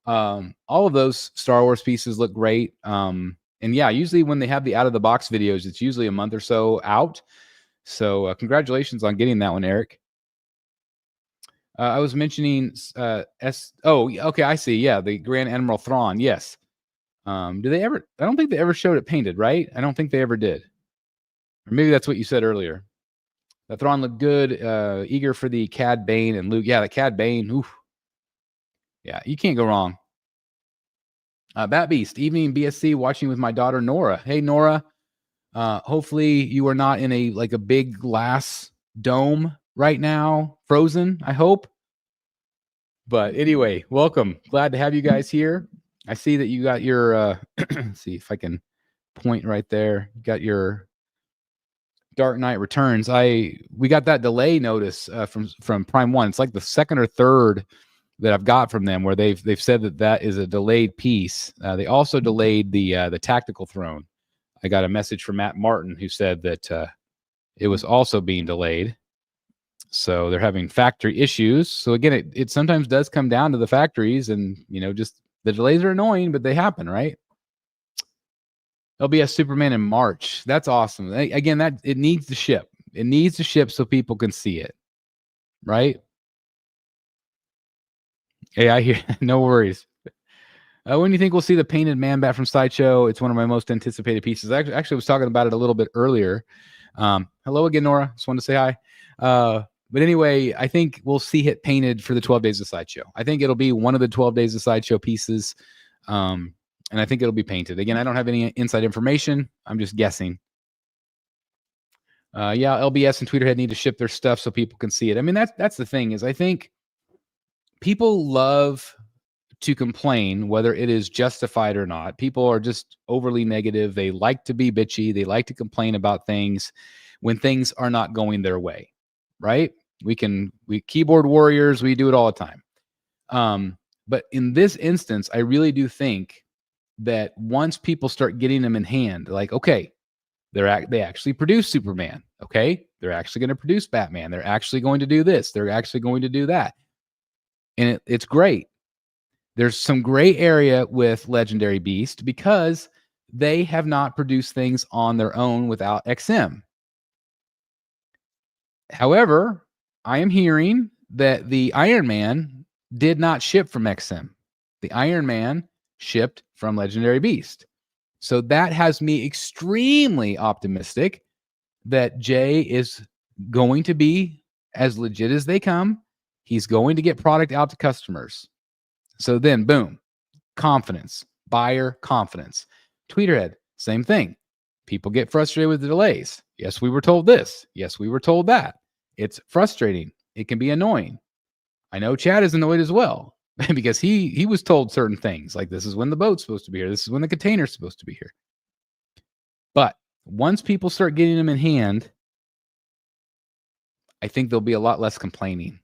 All of those Star Wars pieces look great. And yeah, usually when they have the out of the box videos, it's usually a month or so out. So congratulations on getting that one, Eric. I was mentioning okay, I see. Yeah, the Grand Admiral Thrawn. Yes. Do they ever? I don't think they ever showed it painted, right? I don't think they ever did. Or maybe that's what you said earlier. That Thrawn looked good. Eager for the Cad Bane and Luke. Yeah, the Cad Bane. Oof. Yeah, you can't go wrong. Bat Beast. Evening BSC, watching with my daughter Nora. Hey Nora. Hopefully you are not in a big glass dome right now, frozen, I hope. But anyway, welcome. Glad to have you guys here. I see that you got your let's see if I can point right there. You got your Dark Knight Returns. We got that delay notice from Prime One. It's like the second or third that I've got from them where they've said that is a delayed piece. They also delayed the Tactical Throne. I got a message from Matt Martin who said that it was also being delayed. So they're having factory issues. So again, it sometimes does come down to the factories, and just the delays are annoying, but they happen, right? There'll be a Superman in March. That's awesome. Again, that it needs to ship. It needs to ship so people can see it, right? Hey, I hear. No worries. When do you think we'll see the painted Man Bat from Sideshow? It's one of my most anticipated pieces. I actually was talking about it a little bit earlier. Hello again, Nora. Just wanted to say hi. But anyway, I think we'll see it painted for the 12 Days of Sideshow. I think it'll be one of the 12 Days of Sideshow pieces. And I think it'll be painted. Again, I don't have any inside information. I'm just guessing. Yeah, LBS and Tweeterhead need to ship their stuff so people can see it. I mean, that's the thing is I think people love to complain, whether it is justified or not. People are just overly negative. They like to be bitchy. They like to complain about things when things are not going their way, right? We keyboard warriors. We do it all the time. But in this instance, I really do think that once people start getting them in hand, like, okay, they actually produce Superman. Okay, they're actually going to produce Batman. They're actually going to do this. They're actually going to do that. And it's great. There's some gray area with Legendary Beast because they have not produced things on their own without XM. However, I am hearing that the Iron Man did not ship from XM. The Iron Man shipped from Legendary Beast. So that has me extremely optimistic that Jay is going to be as legit as they come. He's going to get product out to customers. So then, boom, confidence, buyer confidence. Tweeterhead, same thing. People get frustrated with the delays. Yes, we were told this. Yes, we were told that. It's frustrating. It can be annoying. I know Chad is annoyed as well because he was told certain things like this is when the boat's supposed to be here. This is when the container's supposed to be here. But once people start getting them in hand, I think there'll be a lot less complaining,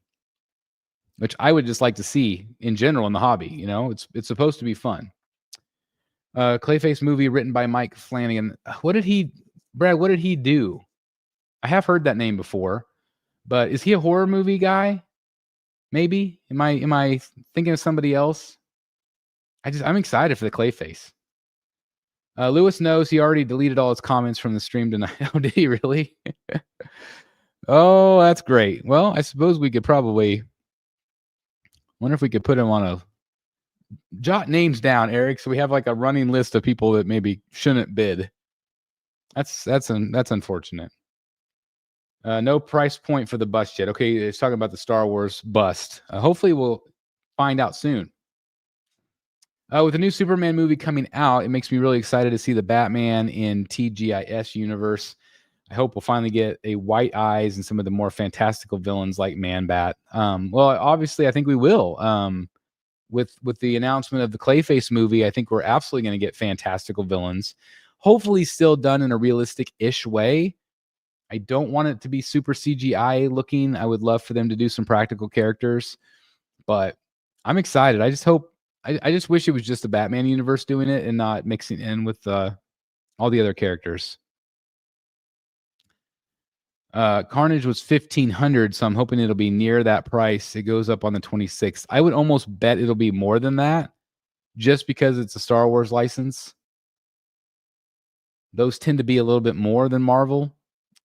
which I would just like to see in general in the hobby. It's supposed to be fun. Clayface movie written by Mike Flanagan. Brad, what did he do? I have heard that name before, but is he a horror movie guy? Maybe. Am I thinking of somebody else? I'm excited for the Clayface. Lewis knows he already deleted all his comments from the stream tonight. Oh, did he really? Oh, that's great. Well, I suppose we could probably wonder if we could put him on jot names down, Eric, so we have like a running list of people that maybe shouldn't bid. That's unfortunate. No price point for the bust yet. Okay, it's talking about the Star Wars bust. Hopefully, we'll find out soon. With the new Superman movie coming out, it makes me really excited to see the Batman in TGIS universe. I hope we'll finally get a White Eyes and some of the more fantastical villains like Man-Bat. Well, obviously, I think we will. With the announcement of the Clayface movie, I think we're absolutely going to get fantastical villains. Hopefully, still done in a realistic-ish way. I don't want it to be super CGI looking. I would love for them to do some practical characters, but I'm excited. I just hope. I just wish it was just the Batman universe doing it and not mixing in with all the other characters. Carnage was 1,500, so I'm hoping it'll be near that price. It goes up on the 26th. I would almost bet it'll be more than that, just because it's a Star Wars license. Those tend to be a little bit more than Marvel.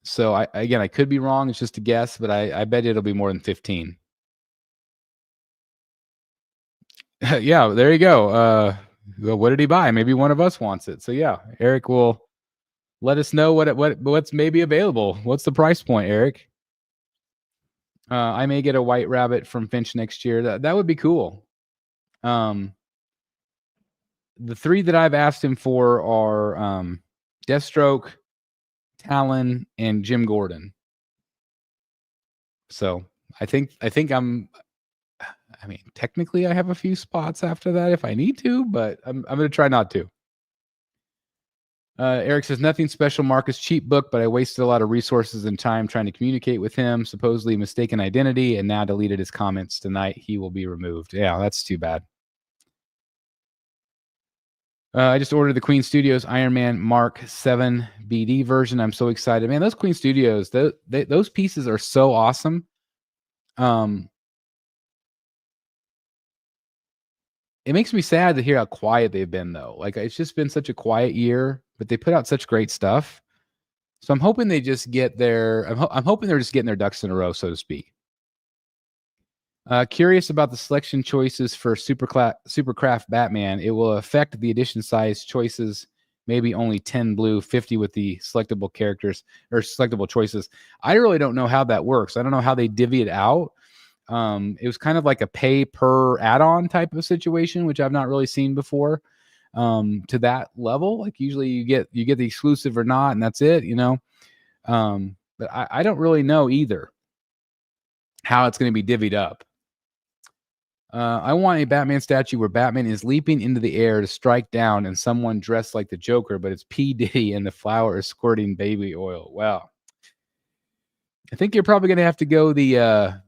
So I could be wrong. It's just a guess, but I bet it'll be more than 15. Yeah, there you go. What did he buy? Maybe one of us wants it. So yeah, Eric will let us know what's maybe available. What's the price point, Eric? I may get a White Rabbit from Finch next year. That would be cool. The 3 that I've asked him for are Deathstroke, Talon, and Jim Gordon. So I think technically I have a few spots after that if I need to, but I'm going to try not to. Eric says, nothing special, Marcus. Cheap book, but I wasted a lot of resources and time trying to communicate with him. Supposedly mistaken identity, and now deleted his comments tonight. He will be removed. Yeah, that's too bad. I just ordered the Queen Studios Iron Man Mark 7 BD version. I'm so excited. Man, those Queen Studios, those pieces are so awesome. It makes me sad to hear how quiet they've been, though. Like, it's just been such a quiet year, but they put out such great stuff. So I'm hoping they just get their. I'm hoping they're just getting their ducks in a row, so to speak. Curious about the selection choices for Supercraft Batman. It will affect the edition size choices. Maybe only 10 blue, 50 with the selectable characters or selectable choices. I really don't know how that works. I don't know how they divvy it out. It was kind of like a pay per add-on type of situation, which I've not really seen before. To that level, like usually you get the exclusive or not, and that's it, you know. But I don't really know either how it's going to be divvied up. I want a Batman statue where Batman is leaping into the air to strike down and someone dressed like the Joker, but it's P. Diddy and the flower is squirting baby oil. Well, I think you're probably going to have to go the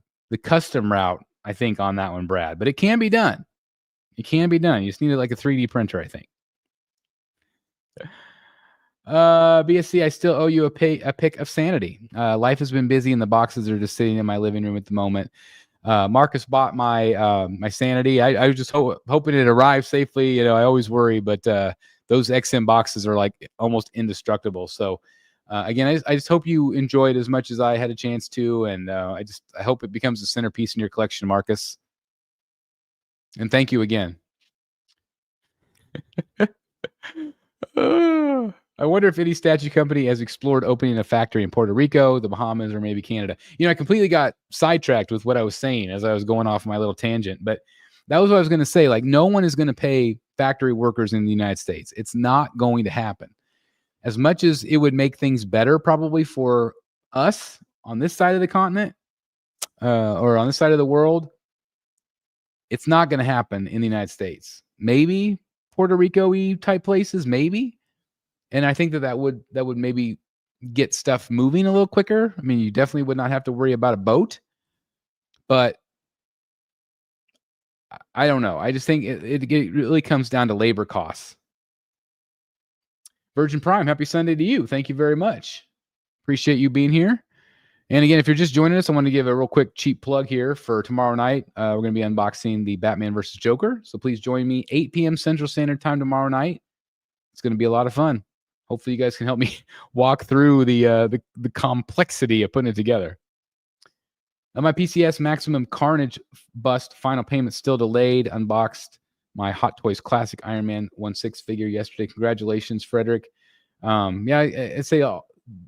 custom route, I think, on that one, Brad. But it can be done. It can be done. You just need like a 3D printer, I think. BSC, I still owe you a pick of sanity. Life has been busy and the boxes are just sitting in my living room at the moment. Marcus bought my my sanity. I was just hoping it arrived safely. You know, I always worry, but those XM boxes are like almost indestructible. So again, I just hope you enjoy it as much as I had a chance to, and I hope it becomes a centerpiece in your collection, Marcus. And thank you again. I wonder if any statue company has explored opening a factory in Puerto Rico, the Bahamas, or maybe Canada. You know, I completely got sidetracked with what I was saying as I was going off my little tangent, but that was what I was going to say. Like, no one is going to pay factory workers in the United States. It's not going to happen. As much as it would make things better probably for us on this side of the continent or on this side of the world, it's not going to happen in the United States. Maybe Puerto Rico-y type places, maybe. And I think that would maybe get stuff moving a little quicker. I mean, you definitely would not have to worry about a boat, but I don't know. I just think it really comes down to labor costs. Virgin Prime, happy Sunday to you. Thank you very much. Appreciate you being here. And again, if you're just joining us, I want to give a real quick cheap plug here for tomorrow night. We're going to be unboxing the Batman versus Joker. So please join me 8 p.m. Central Standard Time tomorrow night. It's going to be a lot of fun. Hopefully you guys can help me walk through the complexity of putting it together. My PCS Maximum Carnage bust final payment still delayed. Unboxed my Hot Toys Classic Iron Man 1/6 figure yesterday. Congratulations, Frederick. Yeah, I say,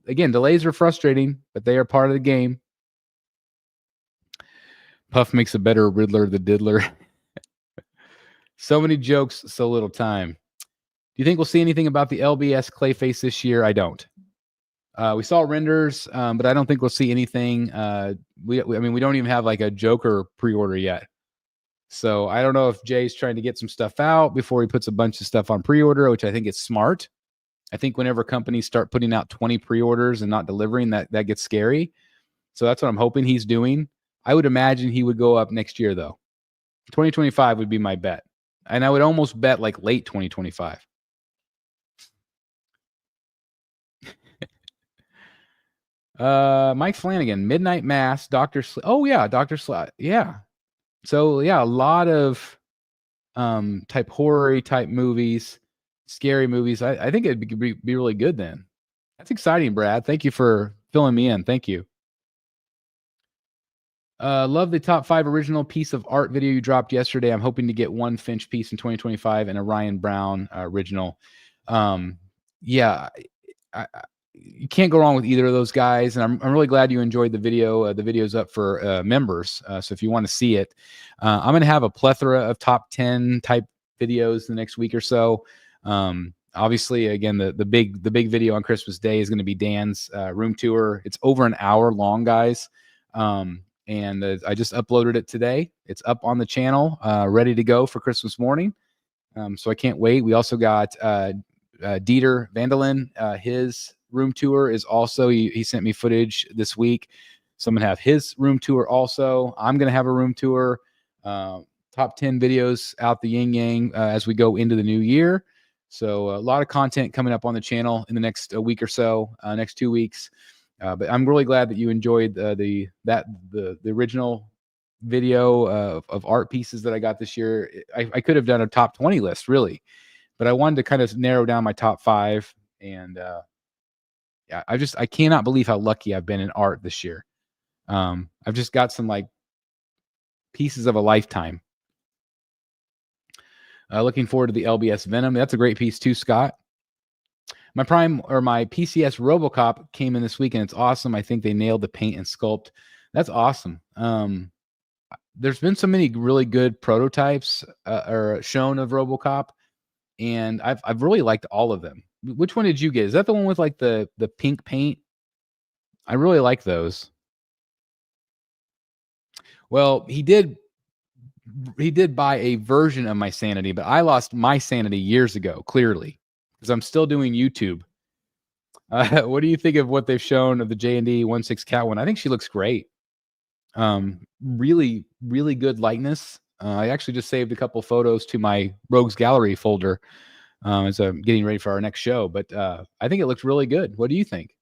again, delays are frustrating, but they are part of the game. Puff makes a better Riddler, the Diddler. So many jokes, so little time. Do you think we'll see anything about the LBS Clayface this year? I don't. We saw renders, but I don't think we'll see anything. I mean, we don't even have like a Joker pre-order yet. So I don't know if Jay's trying to get some stuff out before he puts a bunch of stuff on pre-order, which I think is smart. I think whenever companies start putting out 20 pre-orders and not delivering, that gets scary. So that's what I'm hoping he's doing. I would imagine he would go up next year, though. 2025 would be my bet. And I would almost bet like late 2025. Mike Flanagan, Midnight Mass, Dr. Oh, yeah, Dr. Yeah. So, yeah, a lot of type horror type movies, scary movies. I think it'd be really good then. That's exciting, Brad. Thank you for filling me in. Thank you. Love the top 5 original piece of art video you dropped yesterday. I'm hoping to get one Finch piece in 2025 and a Ryan Brown original. Yeah, you can't go wrong with either of those guys. And I'm really glad you enjoyed the video. The video's up for members. So if you want to see it, I'm going to have a plethora of top 10 type videos the next week or so. Obviously, again, the big video on Christmas Day is going to be Dan's room tour. It's over an hour long, guys. And I just uploaded it today. It's up on the channel, ready to go for Christmas morning. So I can't wait. We also got Dieter Vandelin. His room tour is also, he sent me footage this week. So I'm going to have his room tour also. I'm going to have a room tour. Top 10 videos out the yin yang as we go into the new year. So a lot of content coming up on the channel in the next week or so, next 2 weeks. But I'm really glad that you enjoyed the original video of art pieces that I got this year. I could have done a top 20 list, really, but I wanted to kind of narrow down my top 5. And yeah, I cannot believe how lucky I've been in art this year. I've just got some like pieces of a lifetime. Looking forward to the LBS Venom. That's a great piece too, Scott. My PCS RoboCop came in this week, and it's awesome. I think they nailed the paint and sculpt. That's awesome. There's been so many really good prototypes or shown of RoboCop, and I've really liked all of them. Which one did you get? Is that the one with like the pink paint? I really like those. Well, he did buy a version of my sanity, but I lost my sanity years ago, clearly, because I'm still doing YouTube. What do you think of what they've shown of the J&D 16 Catwoman? I think she looks great. Really, really good likeness. I actually just saved a couple photos to my Rogues Gallery folder as I'm getting ready for our next show. But I think it looks really good. What do you think?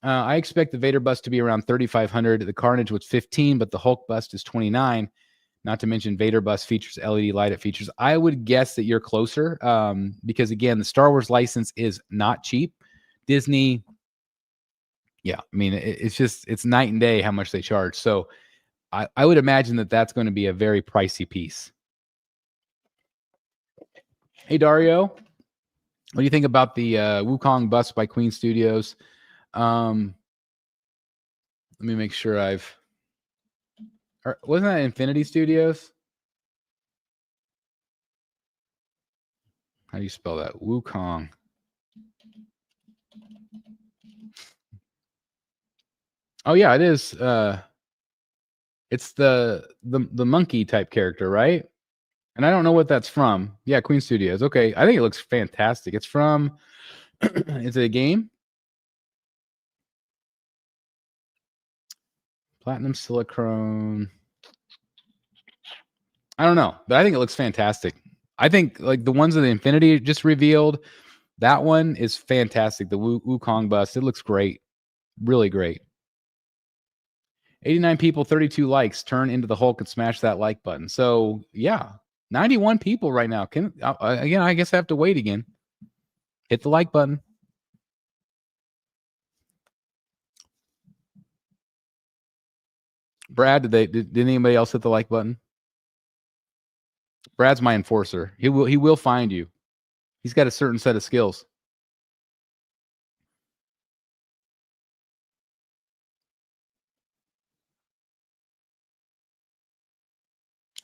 I expect the Vader bust to be around 3,500. The Carnage was 15, but the Hulk bust is 29. Not to mention Vader bust features LED light up features. I would guess that you're closer because, again, the Star Wars license is not cheap. Disney, yeah, I mean, it's night and day how much they charge. So I would imagine that that's going to be a very pricey piece. Hey, Dario, what do you think about the Wukong bust by Queen Studios? Let me make sure wasn't that Infinity Studios? How do you spell that? Wukong. Oh yeah, it is. It's the monkey type character, right? And I don't know what that's from. Yeah, Queen Studios. Okay, I think it looks fantastic. It's from. Is it a game? Platinum Silicone. I don't know, but I think it looks fantastic. I think like the ones that the Infinity just revealed, that one is fantastic. The Wukong bust, it looks great. Really great. 89 people, 32 likes. Turn into the Hulk and smash that like button. So yeah, 91 people right now. Again, I guess I have to wait again. Hit the like button. Brad, did anybody else hit the like button? Brad's my enforcer. He will find you. He's got a certain set of skills.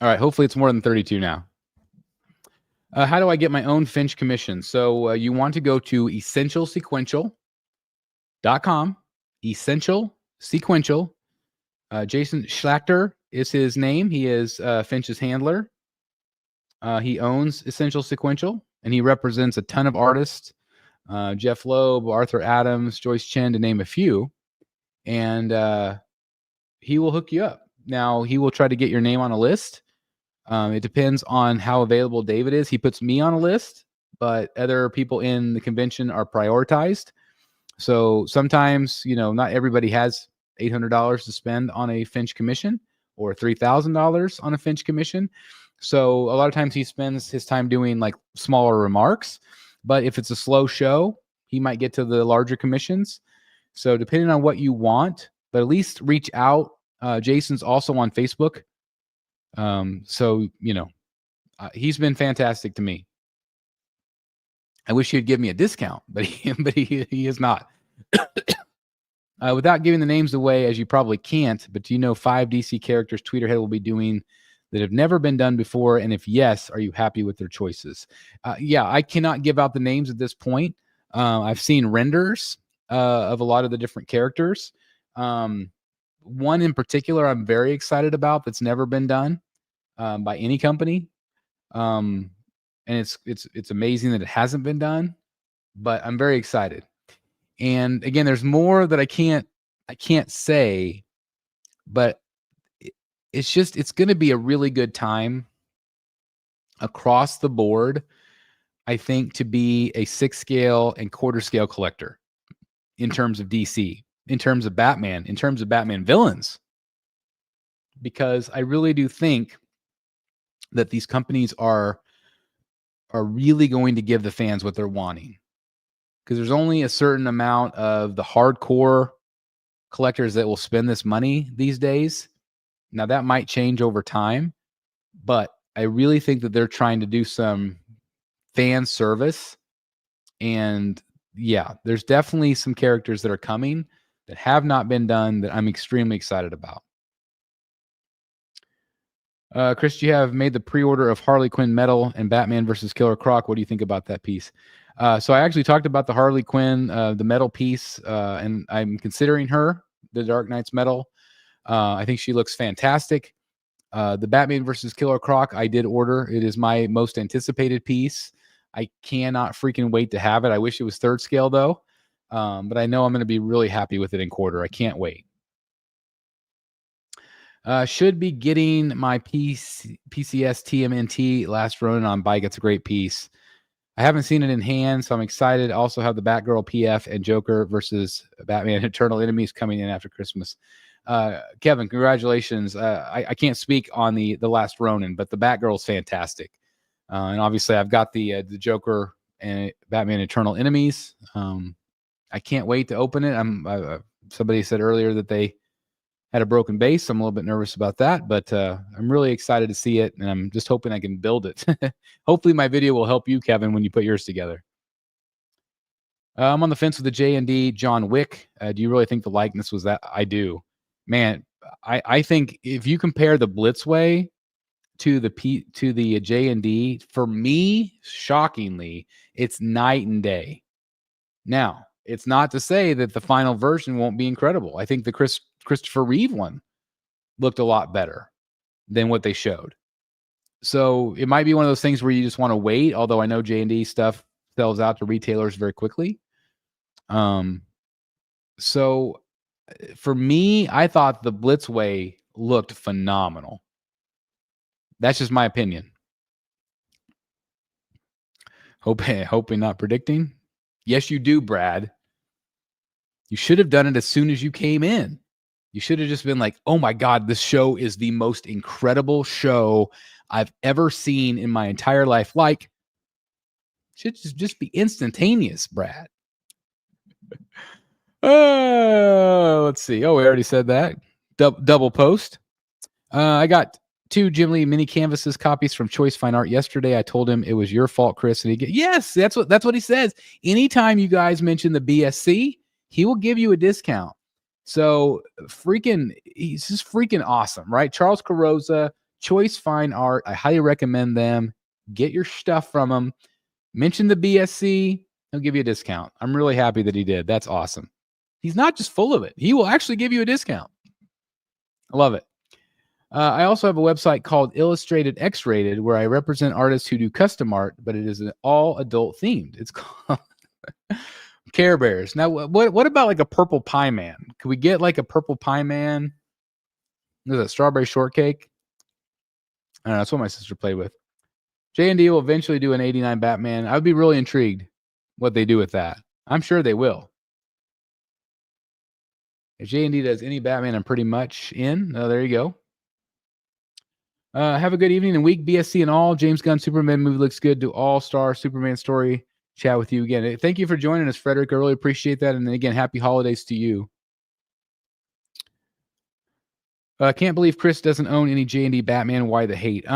All right. Hopefully it's more than 32 now. How do I get my own Finch commission? So you want to go to essentialsequential.com. Essential Sequential. Jason Schlachter is his name. He is Finch's handler. He owns Essential Sequential, and he represents a ton of artists. Jeff Loeb, Arthur Adams, Joyce Chen, to name a few. And he will hook you up. Now, he will try to get your name on a list. It depends on how available David is. He puts me on a list, but other people in the convention are prioritized. So sometimes, not everybody has $800 to spend on a Finch commission or $3,000 on a Finch commission. So a lot of times he spends his time doing like smaller remarks, but if it's a slow show, he might get to the larger commissions. So depending on what you want, but at least reach out. Jason's also on Facebook. So, he's been fantastic to me. I wish he'd give me a discount, but he is not. Without giving the names away, as you probably can't, but do you know 5 DC characters Tweeterhead will be doing that have never been done before? And if yes, are you happy with their choices? Yeah, I cannot give out the names at this point. I've seen renders of a lot of the different characters. One in particular I'm very excited about that's never been done by any company. And it's amazing that it hasn't been done, but I'm very excited. And again, there's more that I can't say, but it's going to be a really good time across the board, I think, to be a 6 scale and quarter scale collector in terms of DC, in terms of Batman, in terms of Batman villains, because I really do think that these companies are really going to give the fans what they're wanting, because there's only a certain amount of the hardcore collectors that will spend this money these days. Now that might change over time, but I really think that they're trying to do some fan service. And yeah, there's definitely some characters that are coming that have not been done that I'm extremely excited about. Chris, you have made the pre-order of Harley Quinn Metal and Batman versus Killer Croc. What do you think about that piece? So I actually talked about the Harley Quinn, the metal piece, and I'm considering her, the Dark Knight's metal. I think she looks fantastic. The Batman versus Killer Croc, I did order. It is my most anticipated piece. I cannot freaking wait to have it. I wish it was 3rd scale, though. But I know I'm going to be really happy with it in quarter. I can't wait. Should be getting my PCS TMNT Last Ronin on bike. It's a great piece. I haven't seen it in hand, so I'm excited. I also have the Batgirl PF and Joker versus Batman Eternal Enemies coming in after Christmas. Kevin, congratulations. I can't speak on the Last Ronin, but the Batgirl's fantastic. And obviously I've got the Joker and Batman Eternal Enemies. I can't wait to open it. Somebody said earlier that they had a broken base. I'm a little bit nervous about that, but I'm really excited to see it, and I'm just hoping I can build it. Hopefully my video will help you, Kevin, when you put yours together. I'm on the fence with the J&D John Wick. Do you really think the likeness was that? I do. Man, I think if you compare the Blitzway to the J&D, for me, shockingly, it's night and day. Now, it's not to say that the final version won't be incredible. I think the Christopher Reeve one looked a lot better than what they showed. So it might be one of those things where you just want to wait, although I know J&D stuff sells out to retailers very quickly. So for me, I thought the Blitzway looked phenomenal. That's just my opinion. Hoping not predicting. Yes, you do, Brad. You should have done it as soon as you came in. You should have just been like, oh my God, this show is the most incredible show I've ever seen in my entire life. Like, should just be instantaneous, Brad. Let's see. Oh, we already said that. Double post. I got 2 Jim Lee mini canvases copies from Choice Fine Art yesterday. I told him it was your fault, Chris, and yes, that's what he says. Anytime you guys mention the BSC, he will give you a discount. So he's just freaking awesome, right? Charles Carroza, Choice Fine Art. I highly recommend them. Get your stuff from them. Mention the BSC. He'll give you a discount. I'm really happy that he did. That's awesome. He's not just full of it. He will actually give you a discount. I love it. I also have a website called Illustrated X-Rated where I represent artists who do custom art, but it is all adult themed. It's called Care Bears. Now, what about like a purple pie man? Could we get like a purple pie man? Is that strawberry shortcake? I don't know. That's what my sister played with. J&D will eventually do an 89 Batman. I would be really intrigued what they do with that. I'm sure they will. If J&D does any Batman, I'm pretty much in. Oh, there you go. Have a good evening and week, BSC and all. James Gunn Superman movie looks good. Do all-star Superman story. Chat with you again. Thank you for joining us, Frederick. I really appreciate that. And again, happy holidays to you. Can't believe Chris doesn't own any J&D Batman. Why the hate?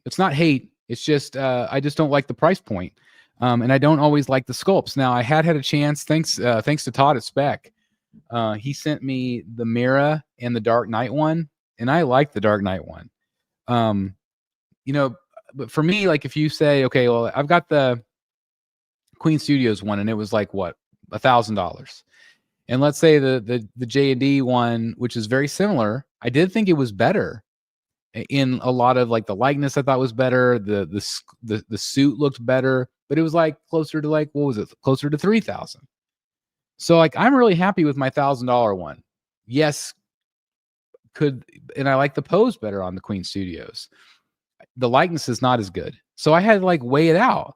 It's not hate. It's just I just don't like the price point. And I don't always like the sculpts. Now, I had a chance, thanks to Todd at Spec. He sent me the Mira and the Dark Knight one, and I like the Dark Knight one. But for me, like if you say, okay, well, I've got the Queen Studios one, and it was like what, $1,000. And let's say the J&D one, which is very similar, I did think it was better in a lot of like the likeness. I thought was better. The suit looked better, but it was like closer to like, what was it? Closer to 3,000. So like, I'm really happy with my $1,000 one. Yes. And I like the pose better on the Queen Studios. The likeness is not as good. So I had to like weigh it out.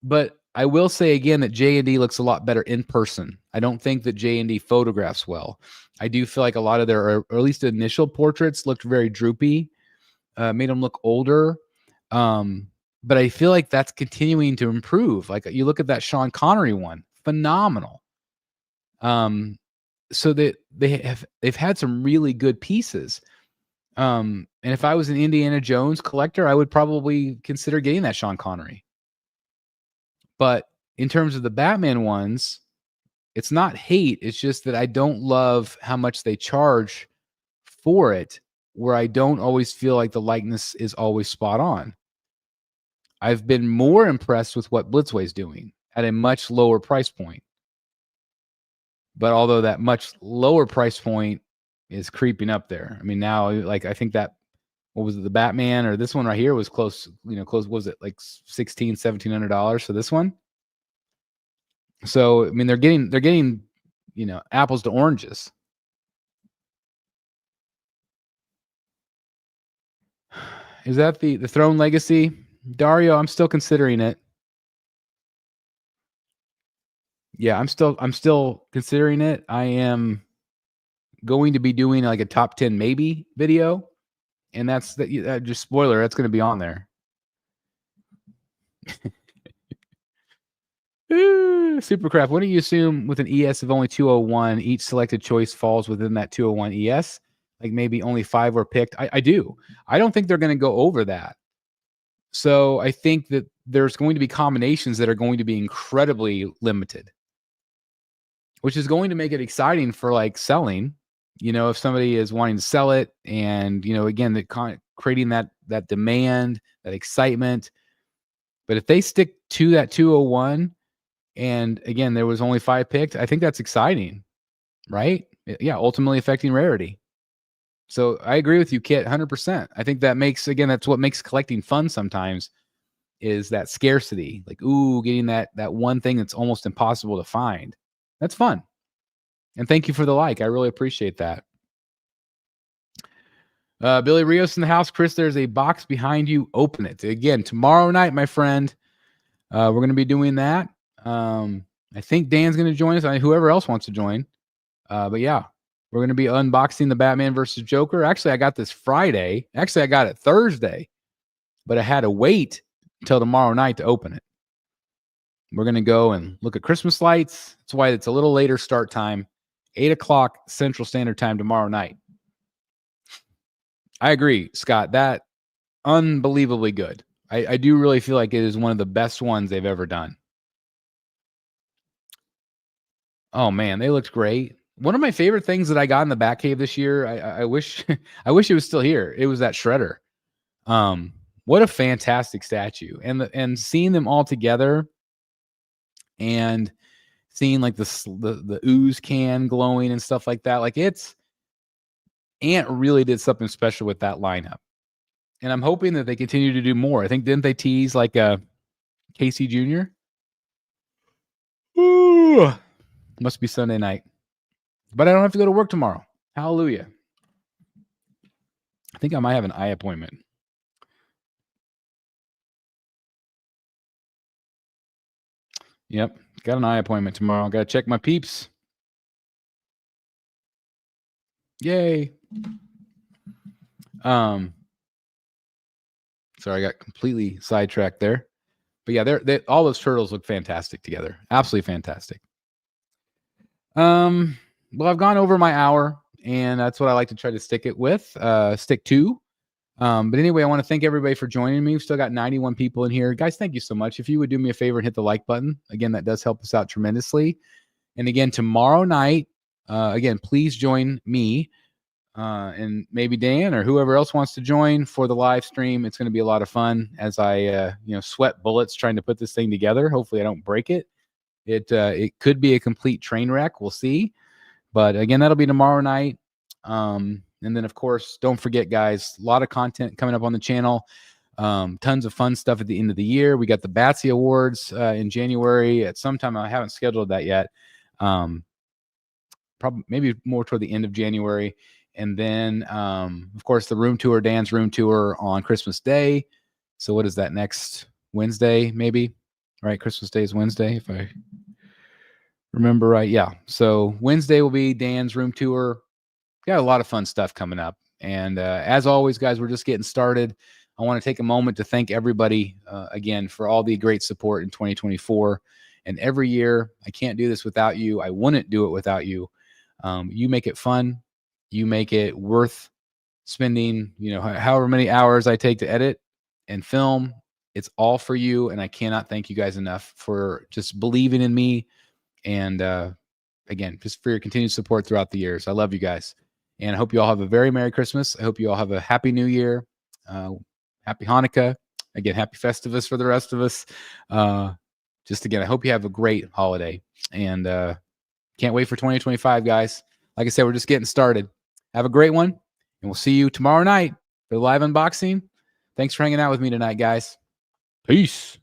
But I will say again that J&D looks a lot better in person. I don't think that J&D photographs well. I do feel like a lot of their, or at least the initial portraits, looked very droopy, made them look older. But I feel like that's continuing to improve. Like you look at that Sean Connery one, phenomenal. So that they've had some really good pieces. And if I was an Indiana Jones collector, I would probably consider getting that Sean Connery. But in terms of the Batman ones, it's not hate. It's just that I don't love how much they charge for it, where I don't always feel like the likeness is always spot on. I've been more impressed with what Blitzway's doing at a much lower price point. But although that much lower price point is creeping up there. I mean, now, like, I think that, what was it, the Batman or this one right here was close, was it like $1,600, $1,700 for this one? So, I mean, they're getting, apples to oranges. Is that the Throne Legacy? Dario, I'm still considering it. Yeah, I'm still considering it. I am going to be doing like a top 10 maybe video, and that's just spoiler, that's going to be on there. Supercraft, what do you assume with an ES of only 201, each selected choice falls within that 201 ES? Like maybe only 5 were picked. I do. I don't think they're going to go over that. So I think that there's going to be combinations that are going to be incredibly limited, which is going to make it exciting for like selling, if somebody is wanting to sell it and, again, creating that demand, that excitement. But if they stick to that 201 and again, there was only 5 picked, I think that's exciting, right? Yeah. Ultimately affecting rarity. So I agree with you, Kit, 100%. I think that's what makes collecting fun sometimes, is that scarcity. Like, getting that one thing that's almost impossible to find. That's fun. And thank you for the like. I really appreciate that. Billy Rios in the house. Chris, there's a box behind you. Open it. Again, tomorrow night, my friend. We're going to be doing that. I think Dan's going to join us. Whoever else wants to join. But yeah, we're going to be unboxing the Batman versus Joker. Actually, I got this Friday. Actually, I got it Thursday. But I had to wait until tomorrow night to open it. We're going to go and look at Christmas lights. That's why it's a little later start time. 8 o'clock Central Standard Time tomorrow night. I agree, Scott. That unbelievably good. I do really feel like it is one of the best ones they've ever done. Oh, man, they looked great. one of my favorite things that I got in the Batcave this year, I wish I wish it was still here. It was that shredder. What a fantastic statue. And seeing them all together and seeing like the ooze can glowing and stuff like that. Like Ant really did something special with that lineup. And I'm hoping that they continue to do more. I think, didn't they tease like a Casey Jr.? Ooh, must be Sunday night. But I don't have to go to work tomorrow. Hallelujah. I think I might have an eye appointment. Yep, got an eye appointment tomorrow. Got to check my peeps. Yay. Sorry, I got completely sidetracked there. But yeah, all those turtles look fantastic together. Absolutely fantastic. Well, I've gone over my hour, and that's what I like to try to stick to. But anyway, I want to thank everybody for joining me. We've still got 91 people in here. Guys, thank you so much. If you would do me a favor and hit the like button, again, that does help us out tremendously. And again, tomorrow night, again, please join me and maybe Dan or whoever else wants to join for the live stream. It's going to be a lot of fun as I, sweat bullets trying to put this thing together. Hopefully I don't break it. It could be a complete train wreck. We'll see. But again, that'll be tomorrow night. And then, of course, don't forget, guys, a lot of content coming up on the channel. Tons of fun stuff at the end of the year. We got the Batsy Awards in January at some time. I haven't scheduled that yet. Probably maybe more toward the end of January. And then, of course, the room tour, Dan's room tour on Christmas Day. So what is that, next Wednesday, maybe? Right, Christmas Day is Wednesday, if I remember right. Yeah, so Wednesday will be Dan's room tour. Got a lot of fun stuff coming up. And as always, guys, we're just getting started. I want to take a moment to thank everybody, again, for all the great support in 2024. And every year, I can't do this without you. I wouldn't do it without you. You make it fun. You make it worth spending, however many hours I take to edit and film. It's all for you. And I cannot thank you guys enough for just believing in me. And again, just for your continued support throughout the years. I love you guys. And I hope you all have a very Merry Christmas. I hope you all have a Happy New Year. Happy Hanukkah. Again, Happy Festivus for the rest of us. Just again, I hope you have a great holiday. And can't wait for 2025, guys. Like I said, we're just getting started. Have a great one. And we'll see you tomorrow night for the live unboxing. Thanks for hanging out with me tonight, guys. Peace.